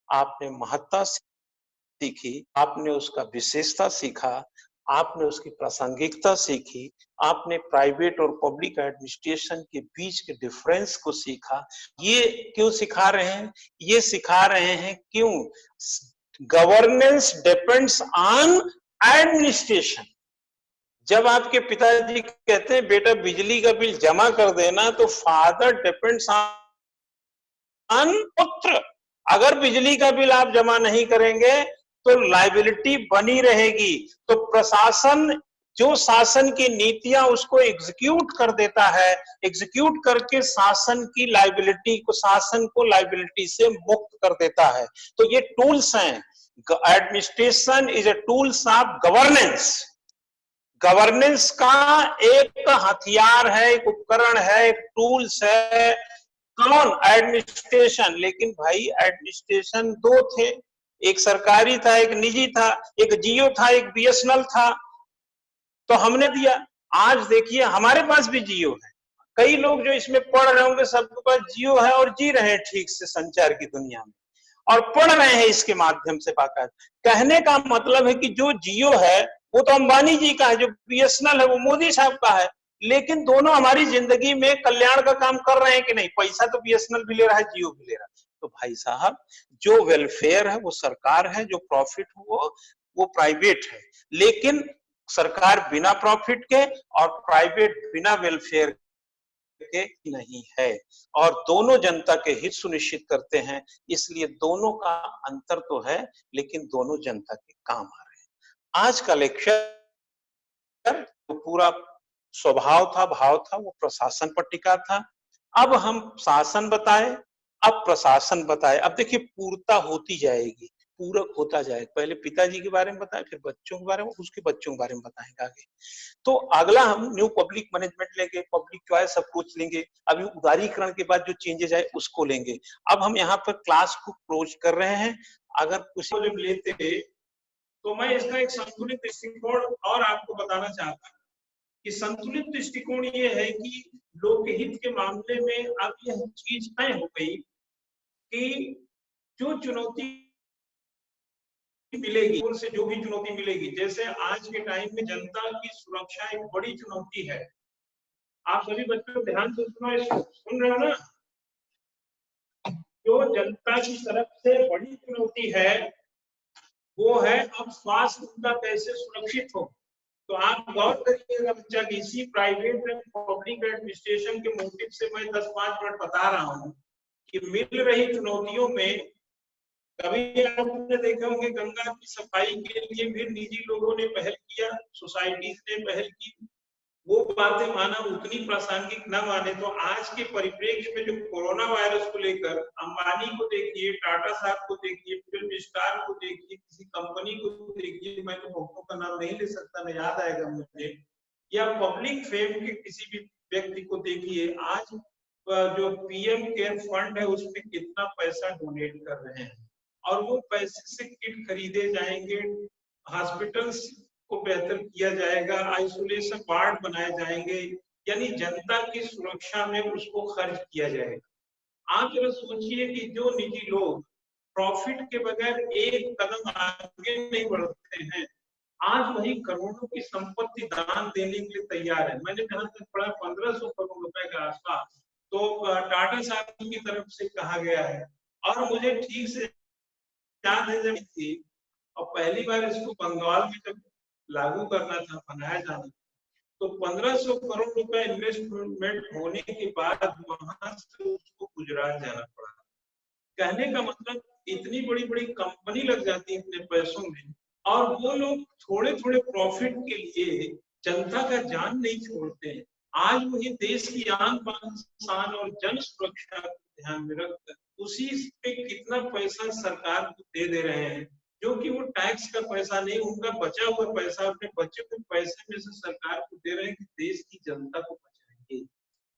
आपने महत्ता सीखी, आपने उसका विशेषता सीखा, आपने उसकी प्रासंगिकता सीखी, आपने प्राइवेट और पब्लिक एडमिनिस्ट्रेशन के बीच के डिफरेंस को सीखा। ये क्यों सिखा रहे हैं? ये सिखा रहे हैं क्यों? Governance depends on administration. जब आपके पिताजी कहते हैं बेटा बिजली का बिल जमा कर देना, तो फादर डिपेंड्स ऑन पुत्र। अगर बिजली का बिल आप जमा नहीं करेंगे तो लायबिलिटी बनी रहेगी। तो प्रशासन जो शासन की नीतियां उसको एग्जीक्यूट कर देता है, एग्जीक्यूट करके शासन की लायबिलिटी को, शासन को लायबिलिटी से मुक्त कर देता है। तो ये टूल्स हैं। Administration is AI tools of governance. Governance का एक हथियार है, एक उपकरण है, एक टूल्स है। कौन? एडमिनिस्ट्रेशन। लेकिन भाई एडमिनिस्ट्रेशन दो थे, एक सरकारी था, एक निजी था, एक जियो था, एक बीएसएनएल था। तो हमने दिया। आज देखिए हमारे पास भी जियो है। कई लोग जो इसमें पढ़ रहे होंगे सबके पास जियो है और जी रहे हैं ठीक से संचार की दुनिया में, और पढ़ रहे हैं इसके माध्यम से बाकायदा। कहने का मतलब है कि जो जियो है वो तो अंबानी जी का है, जो बीएसएनएल है वो मोदी साहब का है। लेकिन दोनों हमारी जिंदगी में कल्याण का काम कर रहे हैं कि नहीं? पैसा तो बीएसएनएल भी ले रहा है, जियो भी ले रहा है। तो भाई साहब, जो वेलफेयर है वो सरकार है, जो प्रॉफिट वो प्राइवेट है। लेकिन सरकार बिना प्रॉफिट के और प्राइवेट बिना वेलफेयर के नहीं है। और दोनों जनता के हित सुनिश्चित करते हैं, इसलिए दोनों का अंतर तो है, लेकिन दोनों जनता के काम आ रहे हैं। आज का लेक्चर तो पूरा स्वभाव था, भाव था, वो प्रशासन पर टिका था। अब हम शासन बताए, अब प्रशासन बताए। अब देखिए पूर्णता होती जाएगी, पूरक होता जाएगा। पहले पिताजी के बारे में बताए, फिर बच्चों के बारे में, उसके बच्चों के बारे में बताएंगे आगे। तो अगला हम न्यू पब्लिक मैनेजमेंट लेंगे, पब्लिक चॉइस अप्रोच लेंगे। अभी उदारीकरण के बाद जो चेंजेस आए उसको लेंगे। अब हम यहाँ पर क्लास को क्लोज कर रहे हैं। अगर कुछ जब लेते तो मैं इसका एक संतुलित दृष्टिकोण और आपको बताना चाहता हूँ कि संतुलित दृष्टिकोण ये है कि लोकहित के मामले में अब यह चीज तय हो गई कि जो चुनौती मिलेगी, उनसे जो भी चुनौती मिलेगी, जैसे आज के टाइम में जनता की सुरक्षा एक बड़ी चुनौती है। आप सभी बच्चों ध्यान से सुन रहे हो ना? जो जनता की तरफ से बड़ी चुनौती है वो है अब स्वास्थ्य उनका कैसे सुरक्षित हो। तो आप गौर करिएगा बच्चा, इसी प्राइवेट एंड पब्लिक एडमिनिस्ट्रेशन के मोटिव से मैं 10-5 मिनट बता रहा हूँ कि मिल रही चुनौतियों में कभी आपने देखा होंगे गंगा की सफाई के लिए भी निजी लोगों ने पहल किया, सोसाइटीज ने पहल की। वो बातें माना उतनी प्रासंगिक न माने। तो आज के परिप्रेक्ष्य में जो कोरोना वायरस को लेकर अंबानी को देखिए, टाटा साहब को देखिए, फिल्म स्टार को देखिए, किसी कंपनी को देखिए, मैं तो बहुतों का नाम नहीं ले सकता, नहीं याद आएगा मुझे, या पब्लिक फेम के किसी भी व्यक्ति को देखिए, आज जो पीएम केयर फंड है उसमें कितना पैसा डोनेट कर रहे हैं, और वो पैसे से किट खरीदे जाएंगे, हॉस्पिटल्स को बेहतर किया जाएगा, आइसोलेशन वार्ड बनाए जाएंगे, यानी जनता की सुरक्षा में उसको खर्च किया जाएगा। आप जरा सोचिए कि जो निजी लोग प्रॉफिट के बगैर एक कदम आगे नहीं बढ़ते हैं, आज वही करोड़ों की संपत्ति दान देने के लिए तैयार है। मैंने जहां तक पढ़ा 1500 करोड़ रुपए के आसपास तो टाटा साहब की तरफ से कहा गया है। और मुझे ठीक से याद है जब थी और पहली बार इसको बंगाल में जब लागू करना था, बनाया जाना, तो 1500 करोड़ रुपए इन्वेस्टमेंट होने के बाद वहां से उसको गुजरात जाना पड़ा। कहने का मतलब इतनी बड़ी बड़ी कंपनी लग जाती है इतने पैसों में, और वो लोग थोड़े थोड़े प्रॉफिट के लिए जनता का जान नहीं छोड़ते हैं। आज वही देश की आन बान शान और जन सुरक्षा को ध्यान में रखकर उसी पे कितना पैसा सरकार को दे रहे हैं, जो कि वो टैक्स का पैसा नहीं, उनका बचा हुआ पैसा अपने बचे हुए पैसे में से सरकार को दे रहे हैं कि देश की जनता को बचाएंगे।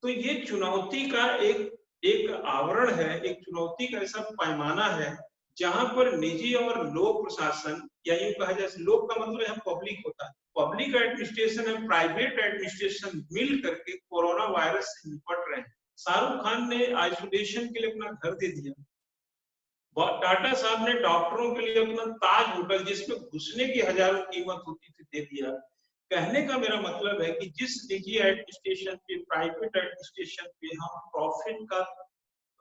तो ये चुनौती का एक एक आवरण है, एक चुनौती का ऐसा पैमाना है जहां पर निजी और लोक प्रशासन, या यूं कहा जाए, लोक का मतलब यहाँ पब्लिक होता है, पब्लिक एडमिनिस्ट्रेशन और प्राइवेट एडमिनिस्ट्रेशन मिल करके कोरोना वायरस से निपट रहे हैं। शाहरुख खान ने आइसोलेशन के लिए अपना घर दे दिया, टाटा साहब ने डॉक्टरों के लिए अपना ताज होटल, जिसमें घुसने की हजारों कीमत होती थी, दे दिया। कहने का मेरा मतलब है कि जिस निजी एडमिनिस्ट्रेशन पे, प्राइवेट एडमिनिस्ट्रेशन पे हम प्रॉफिट का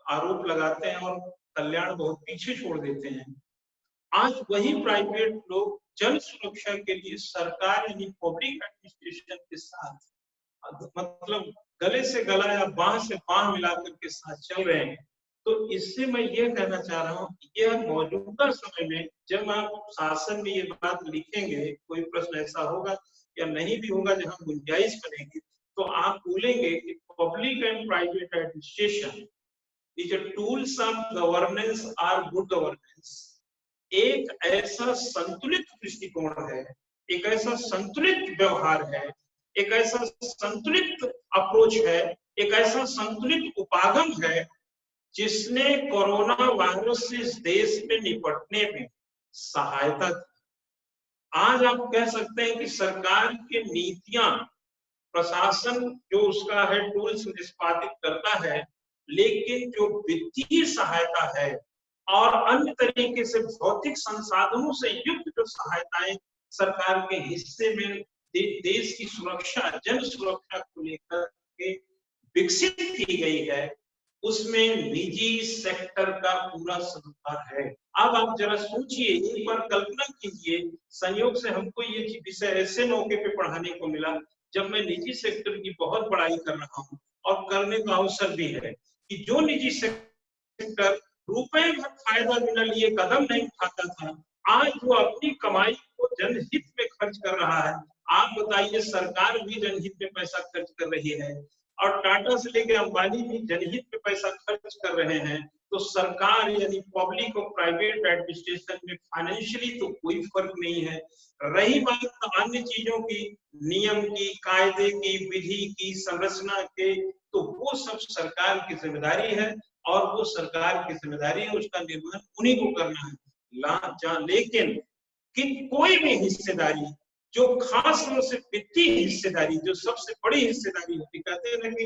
आरोप लगाते हैं और कल्याण बहुत पीछे छोड़ देते हैं, आज वही प्राइवेट लोग जन सुरक्षा के लिए सरकार यानी पब्लिक एडमिनिस्ट्रेशन के साथ, मतलब गले से गला या बांह से बांह मिलाकर के साथ चल रहे हैं। तो इससे मैं ये कहना चाह रहा हूँ कि यह मौजूदा समय में जब आप शासन में ये बात लिखेंगे, कोई प्रश्न ऐसा होगा या नहीं भी होगा जहां गुंजाइश बनेगी, तो आप बोलेंगे कि public and private administration is a tools of governance or good governance. एक ऐसा संतुलित दृष्टिकोण है, एक ऐसा संतुलित व्यवहार है, एक ऐसा संतुलित अप्रोच है, एक ऐसा संतुलित उपागम है जिसने कोरोना वायरस से इस देश में निपटने में सहायता की। आज आप कह सकते हैं कि सरकार की नीतियां, प्रशासन जो उसका है टूल्स निष्पादित करता है, लेकिन जो वित्तीय सहायता है और अन्य तरीके से भौतिक संसाधनों से युक्त जो सहायताएं सरकार के हिस्से में देश की सुरक्षा, जन सुरक्षा को लेकर के विकसित की गई है, उसमें निजी सेक्टर का पूरा सहकार है। अब आप जरा सोचिए, एक बार कल्पना कीजिए, संयोग से हमको ये विषय ऐसे मौके पे पढ़ाने को मिला जब मैं निजी सेक्टर की बहुत बड़ाई कर रहा हूँ, और करने का अवसर भी है कि जो निजी सेक्टर रुपए भर फायदा बिना लिए कदम नहीं उठाता था, आज वो अपनी कमाई को जनहित में खर्च कर रहा है। आप बताइए, सरकार भी जनहित में पैसा खर्च कर रही है और टाटा से लेकर अंबानी भी जनहित में पैसा खर्च कर रहे हैं, तो सरकार यानी पब्लिक और प्राइवेट एडमिनिस्ट्रेशन में फाइनेंशियली तो कोई फर्क नहीं है। रही बात अन्य चीजों की, नियम की, कायदे की, विधि की, संरचना के, तो वो सब सरकार की जिम्मेदारी है और वो सरकार की जिम्मेदारी है, उसका निर्वहन उन्हीं को करना है। लेकिन कि कोई भी हिस्सेदारी, जो खास तौर से वित्तीय हिस्सेदारी, जो सबसे बड़ी हिस्सेदारी होती, कहते हैं ना कि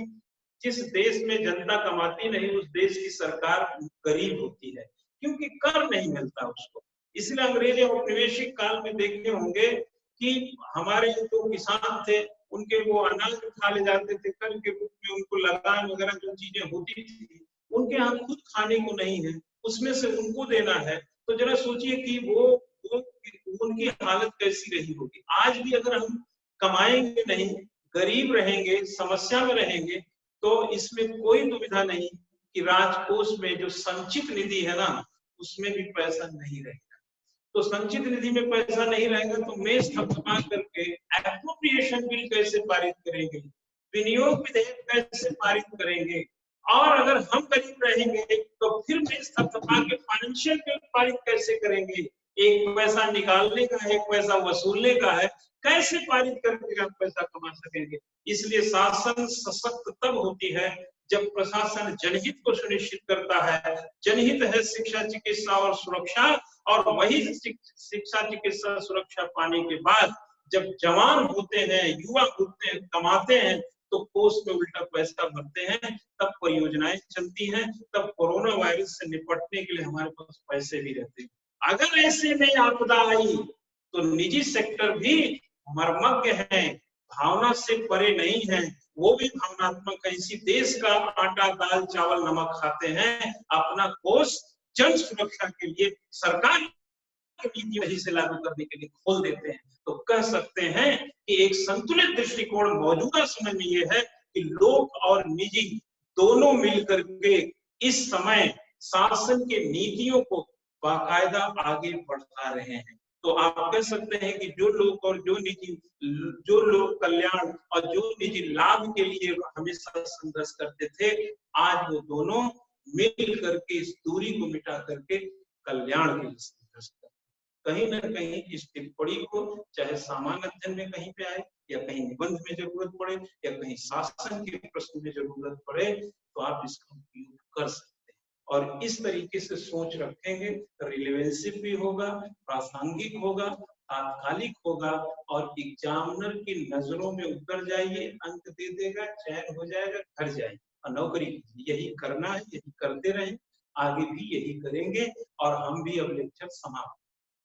जिस देश में जनता कमाती नहीं उस देश की सरकार गरीब होती है, क्योंकि कर नहीं मिलता उसको। इसलिए अंग्रेज औपनिवेशिक काल में देखे होंगे कि हमारे जो किसान थे उनके वो अनाज उठा ले जाते थे कर के रूप में, उनको लगान वगैरह जो चीजें होती थी उनके यहाँ खुद खाने को नहीं है, उसमें से उनको देना है। तो जरा सोचिए कि वो उनकी हालत कैसी रही होगी। आज भी अगर हम कमाएंगे नहीं, गरीब रहेंगे, समस्या में रहेंगे, तो इसमें कोई दुविधा नहीं कि राजकोष में जो संचित निधि है ना, उसमें भी पैसा नहीं रहेगा। तो संचित निधि में पैसा नहीं रहेगा तो मेज थपथपा करके एप्रोप्रिएशन बिल कैसे पारित करेंगे, विनियोग विधेयक कैसे पारित करेंगे, और अगर हम गरीब रहेंगे तो फिर मेज थपथपा के फाइनेंशियल बिल पारित कैसे करेंगे। एक पैसा निकालने का है, एक पैसा वसूलने का है, कैसे पारित करके आप पैसा कमा सकेंगे। इसलिए शासन सशक्त तब होती है जब प्रशासन जनहित को सुनिश्चित करता है। जनहित है शिक्षा, चिकित्सा और सुरक्षा, और वही शिक्षा, चिकित्सा, सुरक्षा पाने के बाद जब जवान होते हैं, युवा होते हैं, कमाते हैं, तो कोष में उल्टा पैसा भरते हैं, तब परियोजनाएं चलती हैं, तब कोरोना वायरस से निपटने के लिए हमारे पास पैसे भी रहते हैं। अगर ऐसे में आपदा आई तो निजी सेक्टर भी मर्मज्ञ है, भावना से परे नहीं है, वो भी भावनात्मक है। इसी देश का आटा, दाल, चावल, नमक खाते हैं, अपना कोष जन सुरक्षा के लिए सरकार की नीति वही से लागू करने के लिए खोल देते हैं। तो कह सकते हैं कि एक संतुलित दृष्टिकोण मौजूदा समय में ये है कि लोक और निजी दोनों मिलकर के इस समय शासन के नीतियों को बाकायदा आगे बढ़ा रहे हैं। तो आप कह सकते हैं कि जो लोग और जो लोग कल्याण और जो निजी लाभ के लिए हमेशा संघर्ष करते थे, आज वो दोनों मिल करके इस दूरी को मिटा करके कल्याण के लिए संघर्ष करते। कहीं ना कहीं इस टिप्पणी को चाहे सामान्य अध्ययन में कहीं पे आए, या कहीं निबंध में जरूरत पड़े, या कहीं शासन के प्रश्न में जरूरत पड़े, तो आप इसका उपयोग कर सकते हैं। और इस तरीके से सोच रखेंगे, रिलेवेंसी भी होगा, प्रासंगिक होगा, तात्कालिक होगा, और एग्जामिनर की नजरों में उतर जाइए, अंक दे देगा, चयन हो जाएगा, घर जाइए और नौकरी। यही करना है, यही करते रहें, आगे भी यही करेंगे। और हम भी अब लेक्चर समाप्त